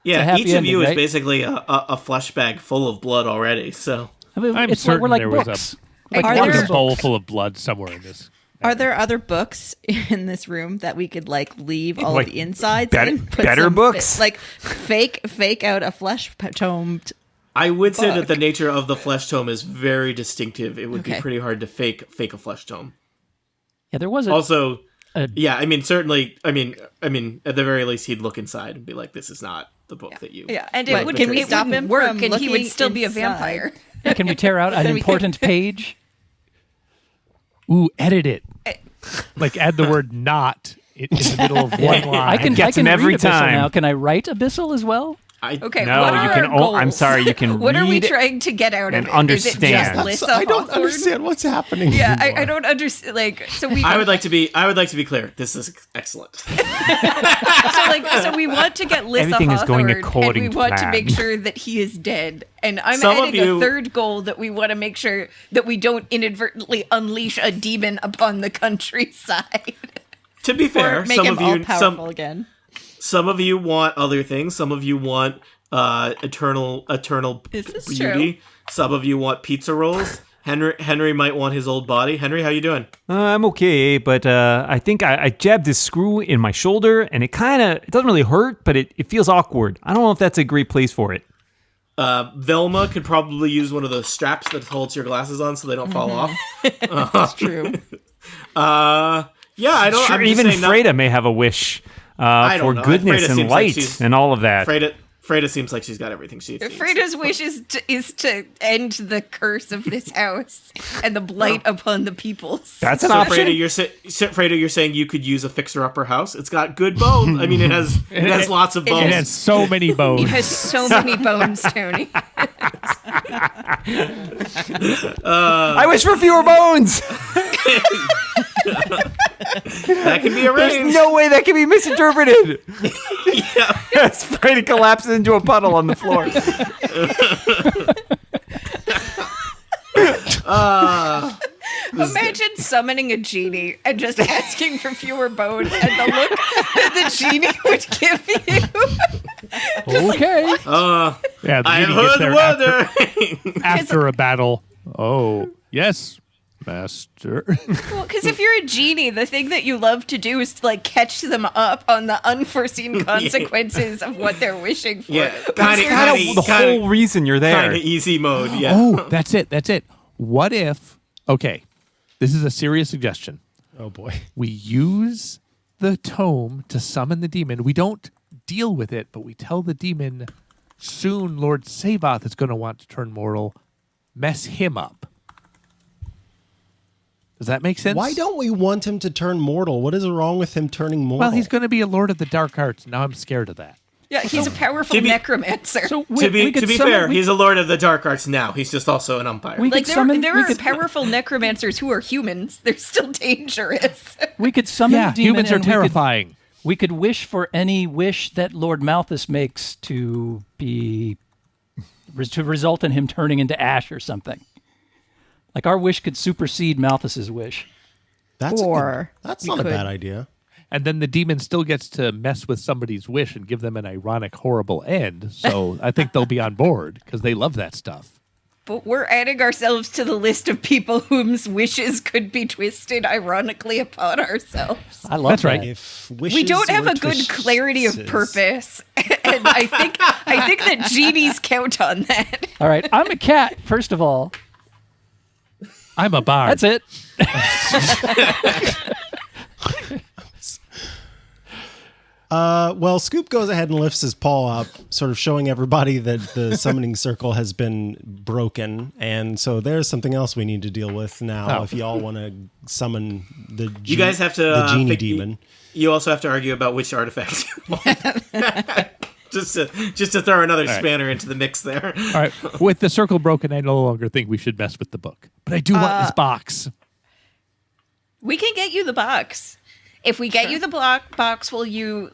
Yeah, each of ending, you is right? basically a flesh bag full of blood already. So I mean, I'm it's certain we're like there was books. Are Like there- There's a bowl full of blood somewhere in this. Are there other books in this room that we could like leave all Like of the insides better- in? Put better some books? like fake out a flesh tome. I would say that Fuck. the nature of the flesh tome is very distinctive. It would be Okay. pretty hard to fake a flesh tome. Yeah, there was Also, a- yeah, I mean, certainly, I mean, at the very least, he'd look inside and be like, "This is not the book that you." Yeah, and But it, would, can we it stop wouldn't him work, from and he would looking still be a inside? vampire. Can we tear out an important page? Ooh, edit it. Like add the word "not" in the middle of one line. I can gets read him every Abyssal time. now. Can I write Abyssal as well? Okay, No, what are you can. our goals? I'm sorry. You can What are we read trying to get out and of it? understand. Is it just Lissa I don't Hawthorne? understand what's happening. Yeah, I anymore. don't understand. Like, so we. I would like to be clear. This is excellent. so we want to get Lissa Everything is going Hawthorne, according and we to want to plan. make sure that he is dead. And I'm Some of adding you- a third goal that we want to make sure that we don't inadvertently unleash a demon upon the countryside. To be fair, Or make some him of all you, powerful again. some of you want other things. Some of you want eternal Is this beauty. true? Some of you want pizza rolls. Henry might want his old body. Henry, how you doing? I'm okay, but I think I jabbed this screw in my shoulder, and it doesn't really hurt, but it feels awkward. I don't know if that's a great place for it. Velma could probably use one of those straps that holds your glasses on so they don't fall off. That's true. Yeah, I don't. Sure, I'm just even saying Freda may have a wish I don't for know. goodness Freda and seems like light she's- and all of that. Freda seems like she's got everything she needs. Freda's wish is to end the curse of this house and the blight upon the peoples. That's an So option. Freda, you're saying you could use a fixer-upper house? It's got good bones. I mean, it has lots of bones. It has so many bones. It has so many bones, Tony. I wish for fewer bones. That can be There's arranged. no way that can be misinterpreted. Yeah. As Freda collapses into a puddle on the floor. Imagine summoning a genie and just asking for fewer bones and the look that the genie would give you. Okay. Yeah, the I genie gets heard there wonder. after a battle. Oh, yes, master. Well, because if you're a genie, the thing that you love to do is to like catch them up on the unforeseen consequences of what they're wishing for. Yeah, The whole reason you're there. kind of easy mode. Yeah. Oh, that's it. What if, okay, this is a serious suggestion. Oh boy. We use the tome to summon the demon. We don't deal with it, but we tell the demon soon Lord Savath is going to want to turn mortal. Mess him up. Does that make sense? Why don't we want him to turn mortal? What is wrong with him turning mortal? Well, he's going to be a Lord of the Dark Arts. Now I'm scared of that. Yeah, he's a powerful To be- necromancer. So To be could fair, summon- he's a lord of the dark arts now. He's just also an umpire. we like could summon. there we are could- powerful necromancers who are humans. They're still dangerous. We could summon Yeah, the demon. humans are and we could- terrifying. We could wish for any wish that Lord Malthus makes to result in him turning into ash or something. Like our wish could supersede Malthus's wish. that's Or that's we not a could- bad idea. And then the demon still gets to mess with somebody's wish and give them an ironic, horrible end. So I think they'll be on board because they love that stuff. But we're adding ourselves to the list of people whose wishes could be twisted ironically upon ourselves. I love That's that. right. If wishes We don't have were a good clarity of twists- purpose, and I think that genies count on that. All right, I'm a cat. First of all, I'm a bard. that's it. Well, Scoop goes ahead and lifts his paw up, sort of showing everybody that the summoning circle has been broken. And so there's something else we need to deal with now if y'all want to summon the You guys have to the genie demon. You also have to argue about which artifact you want. just to throw another spanner into the mix there. All right. With the circle broken, I no longer think we should mess with the book. But I do want this box. We can get you the box. If we get you the box, will you,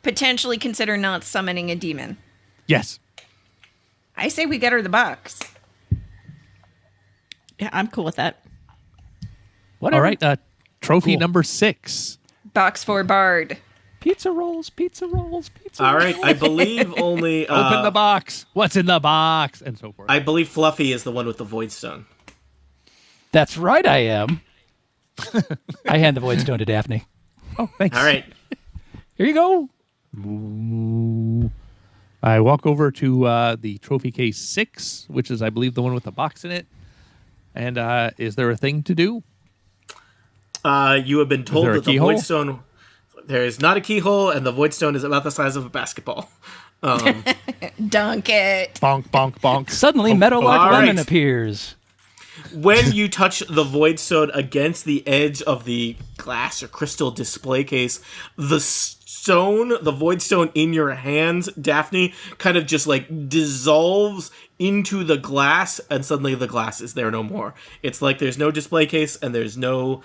potentially consider not summoning a demon? Yes. I say we get her the box. Yeah, I'm cool with that. Whatever. All right. Trophy number 6. Box for Bard. Pizza rolls, pizza rolls, pizza All rolls. right, I believe only... Open the box. What's in the box? And so forth. I believe Fluffy is the one with the Void Stone. That's right, I am. I hand the Void Stone to Daphne. Oh, thanks. All right. Here you go. I walk over to the trophy case 6, which is, I believe, the one with the box in it. And is there a thing to do? You have been told there a that the keyhole? Void Stone... There is not a keyhole, and the Void Stone is about the size of a basketball. Dunk it. Bonk, bonk, bonk. Suddenly, Meadowlark all Lemon right. appears. When you touch the Void Stone against the edge of the glass or crystal display case, the Void Stone in your hands, Daphne, kind of just dissolves into the glass, and suddenly the glass is there no more. It's like there's no display case, and there's no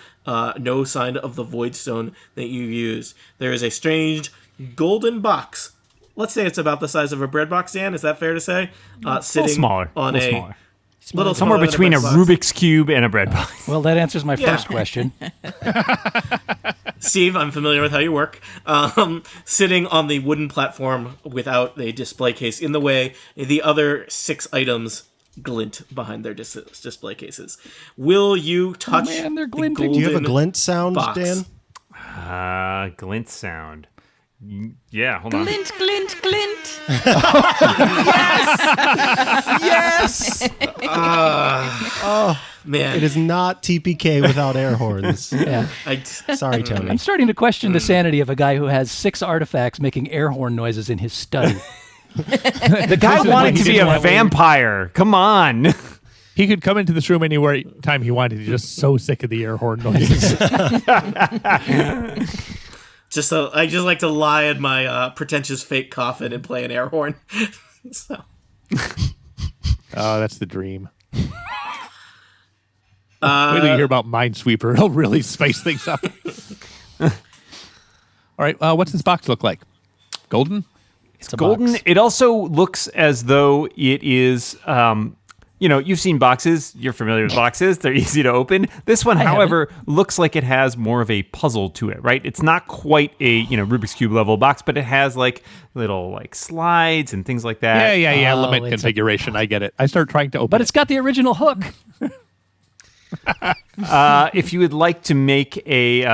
sign of the Void Stone that you used. There is a strange golden box. Let's say it's about the size of a bread box, Dan. Is that fair to say? Sitting smaller. on Little a smaller. little Somewhere smaller than between a bread box. Rubik's Cube and a bread box. Well, that answers my Yeah. first question. Steve, I'm familiar with how you work. Sitting on the wooden platform without a display case in the way, the other 6 items glint behind their display cases. Will you touch man, they're the glinting. golden Do you have a glint sound, box? Dan? Glint sound. Yeah, hold on. Glint, glint, glint. Yes! Man, It is not TPK without air horns. Yeah. Sorry, Tony. I'm starting to question the sanity of a guy who has 6 artifacts making air horn noises in his study. The guy wanted to be a vampire. Come on. He could come into this room anywhere time he wanted. He's just so sick of the air horn noises. I just like to lie in my pretentious fake coffin and play an air horn. So. Oh, that's the dream. Wait till you hear about Minesweeper. It'll really spice things up. All right, what's this box look like? Golden? It's a Golden. box. It also looks as though it is, you've seen boxes. You're familiar with boxes. They're easy to open. This one, however, looks like it has more of a puzzle to it, right? It's not quite a, Rubik's Cube level box, but it has little slides and things like that. Yeah. Oh, Limit it's configuration. I get it. I start trying to open But it's got the original hook. If you would like to make a,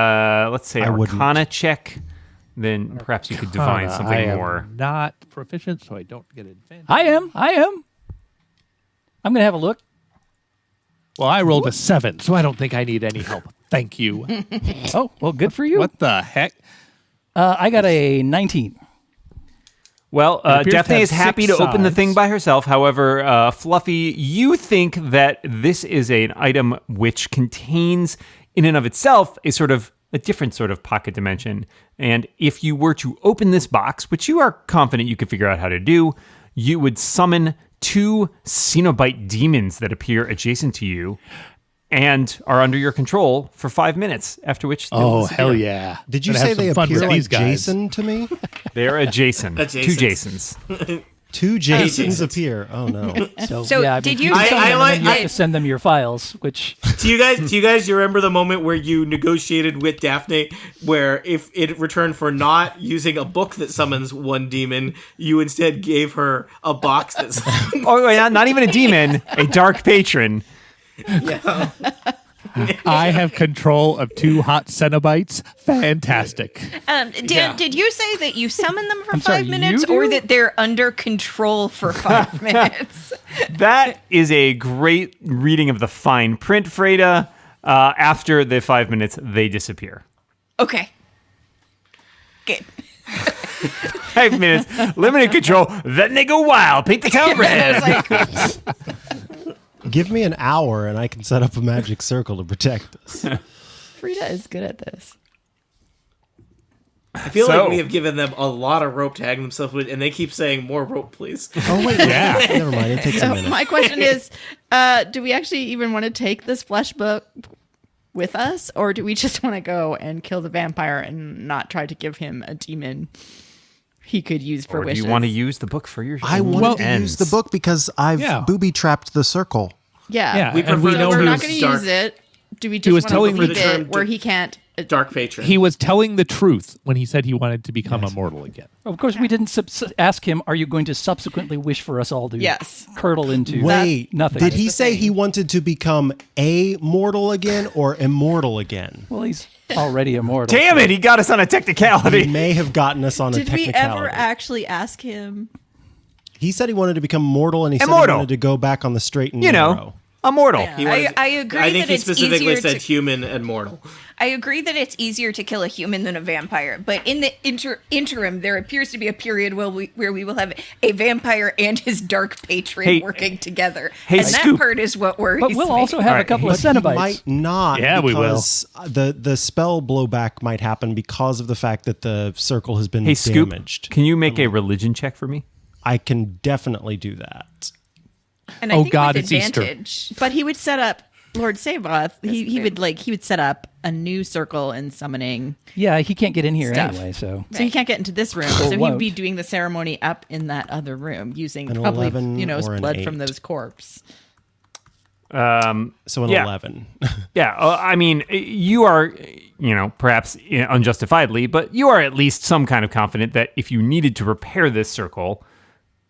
let's say, I wouldn't. Arcana check, then perhaps you could divine something I am more. not proficient, so I don't get advantage. I am. I'm going to have a look. Well, I rolled a 7, so I don't think I need any help. Thank you. Oh, well, good for you. What the heck? I got a 19. Well, appears to Daphne have is happy to 6 open the thing sides. by herself. However, Fluffy, you think that this is an item which contains, in and of itself, a different sort of pocket dimension. And if you were to open this box, which you are confident you could figure out how to do, you would summon 2 Cenobite demons that appear adjacent to you and are under your control for 5 minutes, after which they'll Oh, disappear. hell yeah. Did you Gonna say have some they fun appear with like these guys. Jason to me? They are adjacent. 2 Adjacent. Jasons. 2 Jasons Adjacent. appear. Oh, no. So, yeah, did you you can say- send them, I and then you have like- to send them your files, which Do you guys remember the moment where you negotiated with Daphne, where if it returned for not using a book that summons 1 demon, you instead gave her a box that summons... Oh, wait, not even a demon, a dark patron. Yeah. I have control of 2 hot Cenobites. Fantastic. Dan, Yeah. did you say that you summon them for I'm sorry, 5 minutes, you or do? that they're under control for 5 minutes? That is a great reading of the fine print, Freda. After the 5 minutes, they disappear. Okay. Good. 5 minutes, limited control, then they go wild, paint the town red. Give me an hour and I can set up a magic circle to protect us. Frida is good at this. I feel like we have given them a lot of rope to hang themselves with, and they keep saying, more rope, please. Oh, wait. Yeah. Never mind. It takes a So minute. my question is, do we actually even want to take this flesh book with us, or do we just want to go and kill the vampire and not try to give him a demon he could use for Or do wishes? you want to use the book for your I wanted to use the book because I've booby-trapped the circle. Yeah. We and prefer we know We're to not who's going to use it. Do we just was want to telling leave the it term where he can't? Dark patron. He was telling the truth when he said he wanted to become immortal again. Of course, we didn't ask him, are you going to subsequently wish for us all to Yes. curdle into Wait, nothing? did he the say thing. he wanted to become a mortal again or immortal again? Well, he's already immortal. Damn it, he got us on a He technicality. may have gotten us on a Did we technicality. ever actually ask him? He said he wanted to become mortal, and he said Immortal. he wanted to go back on the straight and You know, narrow. immortal. He wanted- I agree I think that he it's specifically easier said to- human and mortal. I agree that it's easier to kill a human than a vampire, but in the interim, there appears to be a period where we will have a vampire and his dark patron Hey- working together, hey, and that Scoop. part is what worries But we'll me. also have a Alright, couple of But he Cenobites. might not. Yeah, we will. because the spell blowback might happen because of the fact that the circle has been Hey, Scoop, damaged. can you make a religion check for me? I can definitely do that. And I Oh think God, with it's Easter. advantage. But he would set up Lord Savoth. He would set up a new circle in summoning. Yeah, he can't get in here Stuff. anyway, so. So he can't get into this room. So he'd won't. be doing the ceremony up in that other room using An probably 11 or an blood from 8. those corpses. So an Yeah. 11. Yeah, I mean, you are, perhaps unjustifiably, but you are at least some kind of confident that if you needed to repair this circle,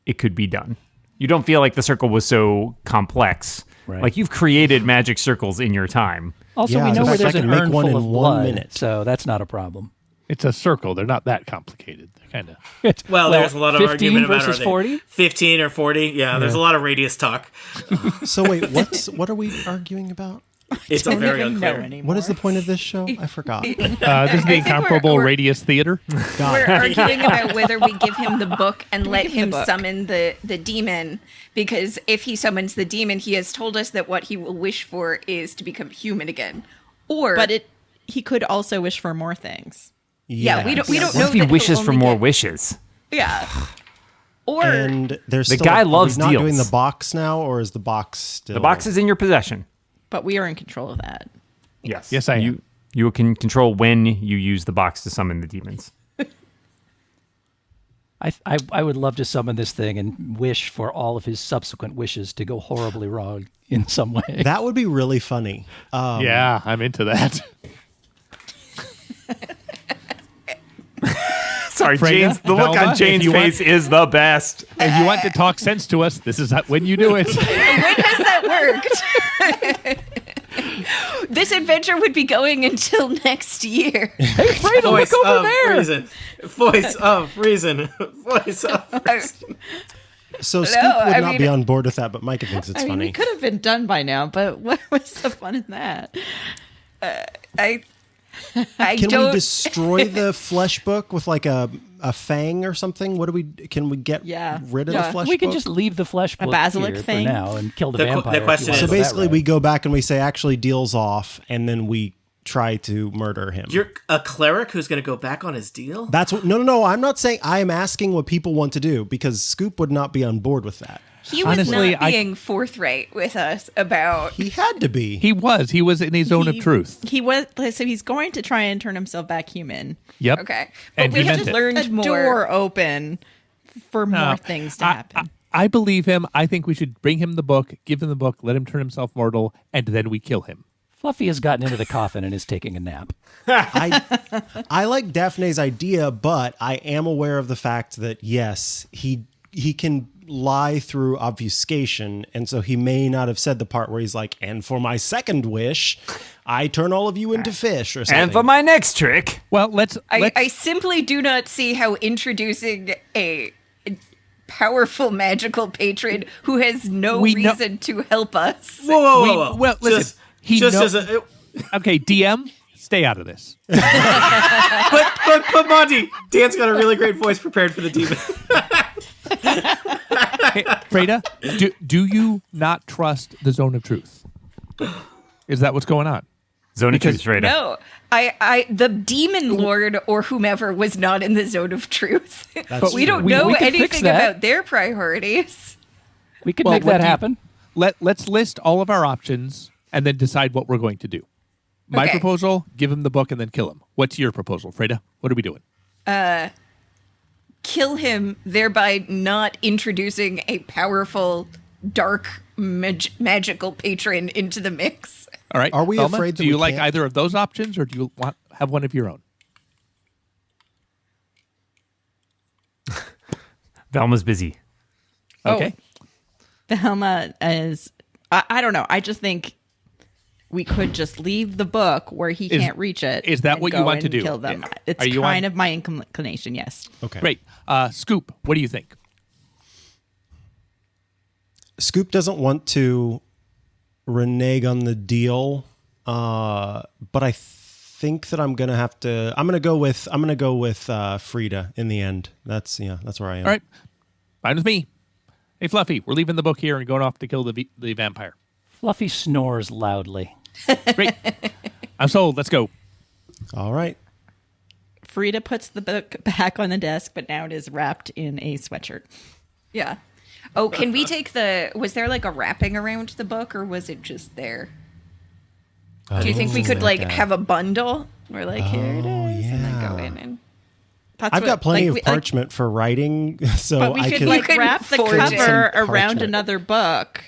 it could be done. You don't feel like the circle was so complex. Right. Like you've created magic circles in your time. Also, Yeah, we know in where fact, I there's can an make urn one full in of 1 blood, minute. so that's not a problem. It's a circle. They're not that complicated. They're kind of. Well, there's a lot of 15 argument about versus are they 40? 15 or 40. Yeah, there's a lot of radius talk. So wait, what are we arguing about? It's Don't very even know unclear. anymore. What is the point of this show? I forgot. This is the I think incomparable we're- radius theater. Got We're it. arguing about whether we give him the book and let give him him the book. summon the demon, because if he summons the demon, he has told us that what he will wish for is to become human again. Or, But he could also wish for more things. yeah, we don't What know if he that he'll wishes for only more get- wishes? Yeah. Or And there's The still, guy are we loves not deals. doing the box now, or is the box still? The box is in your possession. But we are in control of that. Yes. Yes, I am. You can control when you use the box to summon the demons. I would love to summon this thing and wish for all of his subsequent wishes to go horribly wrong in some way. That would be really funny. Yeah, I'm into that. Sorry, Freda, Jane's. The look Velma, on Jane's if you want- face is the best. If you want to talk sense to us, this is when you do it. when has that worked? This adventure would be going until next year. Freda, Voice look over of there! reason. Voice of reason. Voice of reason. So Scoop would I not mean- be on board with that, but Micah thinks it's I mean, funny. it could have been done by now, but what was the fun in that? I Can don't. we destroy the flesh book with like a fang or something? What do we? Can we get rid of the flesh We book? can just leave the flesh book basilic here thing? for now and kill the The vampire. if you question want is- So to go that basically, route. we go back and we say actually deals off, and then we try to murder him. You're a cleric who's going to go back on his deal? That's what. No. I'm not saying. I am asking what people want to do because Scoop would not be on board with that. He was Honestly, not being forthright with us about. He had to be. He was in a zone of truth. He was so he's going to try and turn himself back human. Yep. Okay, but And we he have meant just it. learned A more. door open for No, more things to happen. I believe him. I think we should bring him the book, give him the book, let him turn himself mortal, and then we kill him. Fluffy has gotten into the coffin and is taking a nap. I like Daphne's idea, but I am aware of the fact that yes, he can lie through obfuscation, and so he may not have said the part where he's like, "And for my second wish, I turn all of you into fish," or something. And for my next trick, Well, let's. I simply do not see how introducing a powerful magical patron who has no We know- reason to help us. Whoa. Well, listen, he just knows- as a, Okay, DM. stay out of this. But Monty, Dan's got a really great voice prepared for the demon. Hey, Freda, do you not trust the zone of truth? Is that what's going on? Zone of truth, Freda. No, the demon lord or whomever was not in the zone of truth. That's We don't We know could fix anything that. about their priorities. We could Well, make what that do you- happen. Let's list all of our options and then decide what we're going to do. My Okay. proposal, give him the book and then kill him. What's your proposal, Freda? What are we doing? Kill him, thereby not introducing a powerful, dark, magical patron into the mix. All right. Are we Velma, afraid that do you we like can't- either of those options or do you have one of your own? Velma's busy. Okay. Velma is, I don't know. I just think we could just leave the book where he Is- can't reach it. is that and what you go want to and do? Kill them. Yeah. It's Are you kind on- of my inclination, yes. Okay. Great. Scoop, what do you think? Scoop doesn't want to renege on the deal, but I think that I'm gonna have to. I'm gonna go with Frida in the end. That's where I am. All right. Fine with me. Hey, Fluffy, we're leaving the book here and going off to kill the vampire. Fluffy snores loudly. Great. I'm sold. Let's go. All right. Frida puts the book back on the desk, but now it is wrapped in a sweatshirt. Yeah. Oh, can we take was there like a wrapping around the book or was it just there? Do you think we could like have a bundle? We're like, here it is, and then go in and. That's I've what- got plenty like, of parchment for writing, so but we I could can. like could wrap the forge cover some around parchment. another book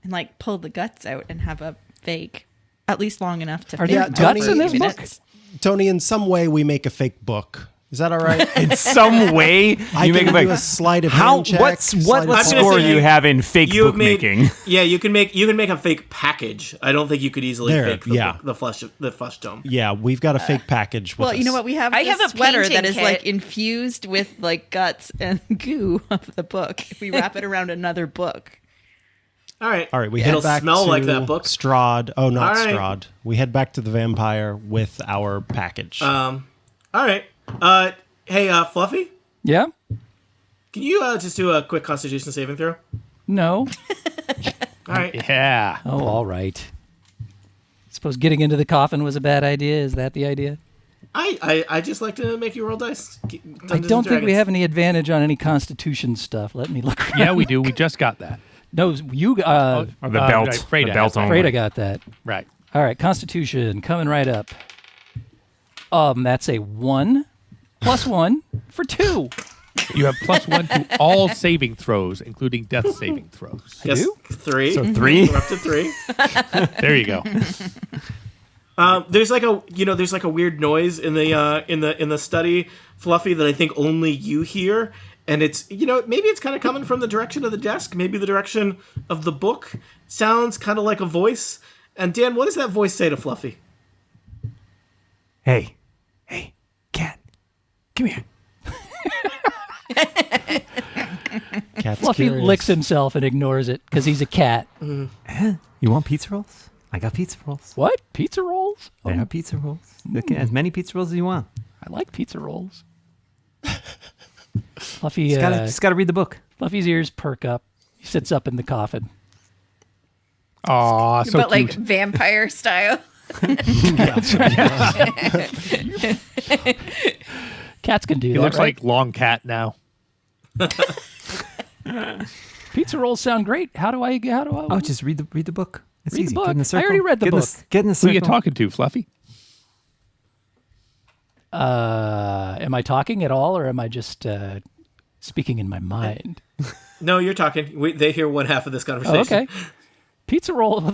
and like pull the guts out and have a fake, at least long enough to Are fit there Yeah, guts Tony- in this book? minutes. Tony, in some way, we make a fake book. Is that all right? In some way, I you can make do a sleight of how? hand check. What sleight of I'm gonna score say you have in fake You have bookmaking? Yeah, you can make a fake package. I don't think you could easily There, fake the, yeah. book, the flesh tome. Yeah, we've got a fake package. With Well, you know us. what? We have I this have a sweater painting that is like kit. infused with like guts and goo of the book. If we wrap it around another book. All right. All right, we It'll head back smell to like that book. Strahd. Oh, not All right. Strahd. We head back to the vampire with our package. All right. Hey, Fluffy, Yeah? can you just do a quick Constitution saving throw? No? All right. Yeah. Oh, all right. Suppose getting into the coffin was a bad idea? Is that the idea? I just like to make you roll dice. I don't think we have any advantage on any Constitution stuff. Let me look around. Yeah, we do. We just got that. No, you. Or the belt. Right, Freda the belt has that. only. Afraid I got that. Right. All right, Constitution coming right up. That's a 1 plus 1 for 2. You have +1 to all saving throws, including death saving throws. Yes, do? 3. So 3? We're up to 3. There you go. There's like a weird noise in the study, Fluffy, that I think only you hear, and it's maybe it's kind of coming from the direction of the desk, maybe the direction of the book. Sounds kind of like a voice. And Dan, what does that voice say to Fluffy? Hey, cat, come here. Cat's Fluffy curious. licks himself and ignores it because he's a cat. You want pizza rolls? I got pizza rolls. What? Pizza rolls? They have pizza rolls. Look at as many pizza rolls as you want. I like pizza rolls. Fluffy, Just gotta read the book. Fluffy's ears perk up. He sits up in the coffin. Aw, so but like cute. vampire style. Cats can do He that. looks right? like Long Cat now. Pizza rolls sound great. How do I? Oh, just read the book. It's Read the easy. book. Get in the I circle. already read the Get in book. Get in the Who circle. are you talking to, Fluffy? Am I talking at all, or am I just speaking in my mind? No, you're talking. They hear one half of this Oh, conversation. okay. Pizza roll.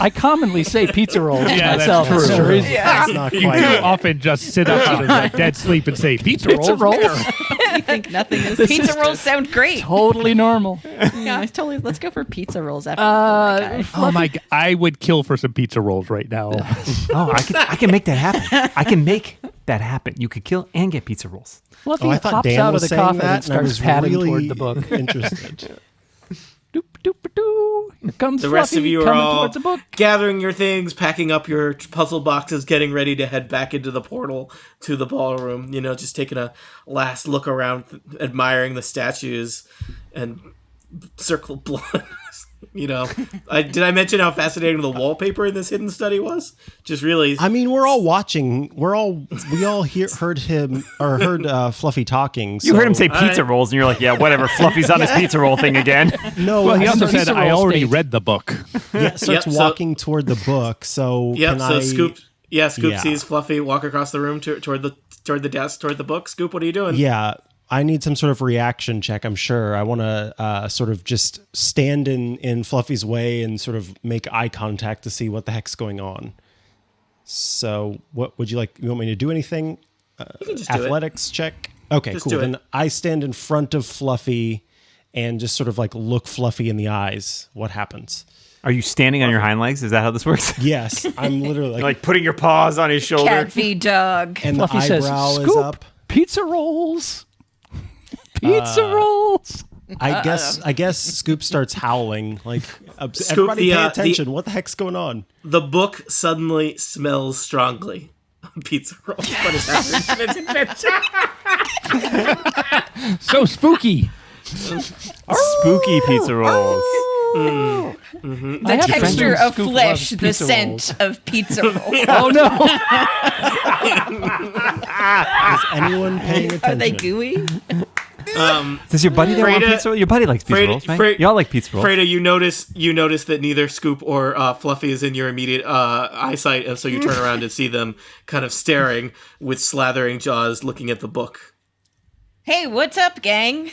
I commonly say pizza rolls to Yeah, that's myself. true. for some reason. That's not You quite. do often just sit up out of that dead sleep and say, pizza Pizza rolls? rolls. You think nothing is Pizza rolls sound great. Totally normal. Yeah, totally. Let's go for pizza rolls after that guy. Oh my God. I would kill for some pizza rolls right now. Oh, I can make that happen. I can make that happen. You could kill and get pizza rolls. Fluffy Oh, I thought hops Dan out of was the saying coffin that, and and I starts was padding really toward the book. interested. Doop doop doo. Here comes The rest of Fluffy you are coming all towards the book. gathering your things, packing up your puzzle boxes, getting ready to head back into the portal to the ballroom. Just taking a last look around, admiring the statues and circle blood. Did I mention how fascinating the wallpaper in this hidden study was? Just really. I mean, we're all watching. We all heard Fluffy talking. You heard him say All pizza right. rolls, and you're like, yeah, whatever. Fluffy's on his pizza roll thing again. No, Well, he also Pizza said, I roll already state. read the book. starts Yep, so- walking toward the book. So Yep. can So I? Scoop Yeah. sees Fluffy walk across the room toward the desk, toward the book. Scoop, what are you doing? Yeah, I need some sort of reaction check. I'm sure. I want to sort of just stand in Fluffy's way and sort of make eye contact to see what the heck's going on. So, what would you like? You want me to do anything? You can just do it. Athletics check. Okay, Just cool. do it. Then I stand in front of Fluffy and just sort of like look Fluffy in the eyes. What happens? Are you standing on your hind legs? Is that how this works? Yes, I'm literally like, Like putting your paws on his shoulder. Cat v dog. and Fluffy the says, eyebrow "Scoop, is up. pizza rolls, pizza rolls." I guess Scoop starts howling like everybody the, pay uh, attention. What the heck's going on? The book suddenly smells strongly. Pizza rolls. What is happening in its adventure? So spooky. Spooky pizza rolls. The texture of Scoop flesh, loves the pizza scent of pizza roll. Oh no! Is anyone paying attention? Are they gooey? Does your buddy there want Freda- pizza roll? Your buddy likes pizza Freda- rolls, right? Freda- Y'all like pizza rolls. Freda, you notice that neither Scoop or Fluffy is in your immediate eyesight, and so you turn around and see them kind of staring with slathering jaws, looking at the book. Hey, what's up, gang?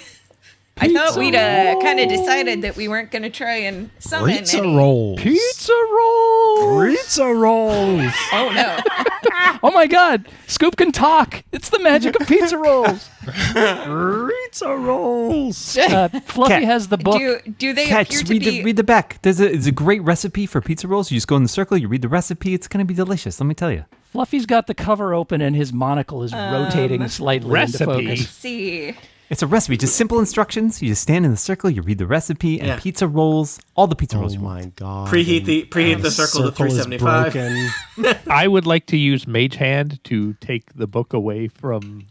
I thought we'd kind of decided that we weren't going to try and summon Pizza any. rolls. Pizza rolls! Pizza rolls. Oh, no. Oh my God! Scoop can talk. It's the magic of pizza rolls. Pizza rolls. Fluffy Cat. has the book. Do they Cat, appear just to be... read the back. It's a great recipe for pizza rolls. You just go in the circle, you read the recipe. It's going to be delicious, let me tell you. Fluffy's got the cover open and his monocle is rotating slightly recipe. into Let's focus. see. It's a recipe, just simple instructions. You just stand in the circle, you read the recipe, and Yeah. pizza rolls, all the pizza Oh rolls you want. my god. Preheat the circle to is 375. broken. I would like to use Mage Hand to take the book away from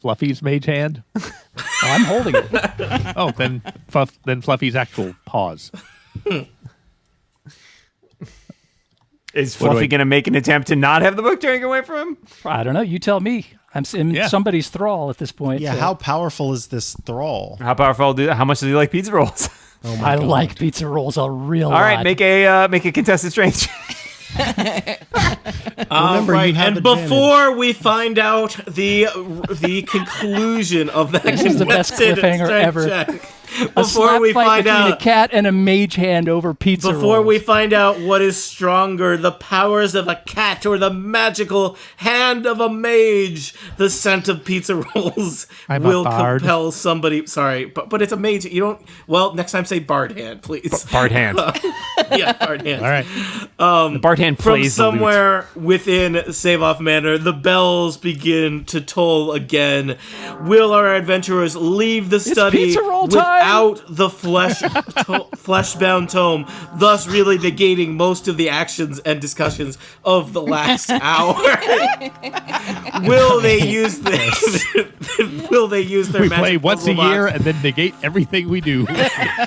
Fluffy's Mage Hand. I'm holding it. Oh, then Fluffy's actual paws. Is What do Fluffy I- going to make an attempt to not have the book taken away from him? I don't know. You tell me. I'm in Yeah. somebody's thrall at this point. Yeah, so how powerful is this thrall? How powerful? How much does he like pizza rolls? Oh my I god. like pizza rolls a real All lot. right, make a contested strength. Remember, Right, you have and advantage. before we find out the conclusion of that This is the best contested cliffhanger strength ever. check, a before slap we fight find between a out cat and a mage hand over pizza Before rolls. we find out what is stronger, the powers of a cat or the magical hand of a mage, the scent of pizza rolls I'm a will bard. compel somebody. Sorry, but it's a mage. You don't. Well, next time say bard hand, please. Bard hand. Yeah, bard hand. All right. The bard hand From plays the lute. somewhere within Save Off Manor, the bells begin to toll again. Will our adventurers leave the study pizza roll time! without the flesh-bound tome, thus really negating most of the actions and discussions of the last hour? Will they use this? Will they use their We magic play once a puzzle year box and then negate everything we do.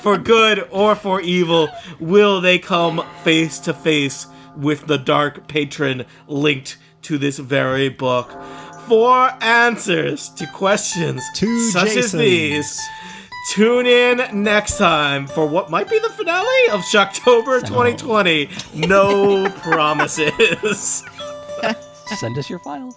for good or for evil? Will they come face to face with the dark patron linked to this very book? For answers to questions Two such as Jasons. these, tune in next time for what might be the finale of Shocktober 2020. No promises. Send us your files.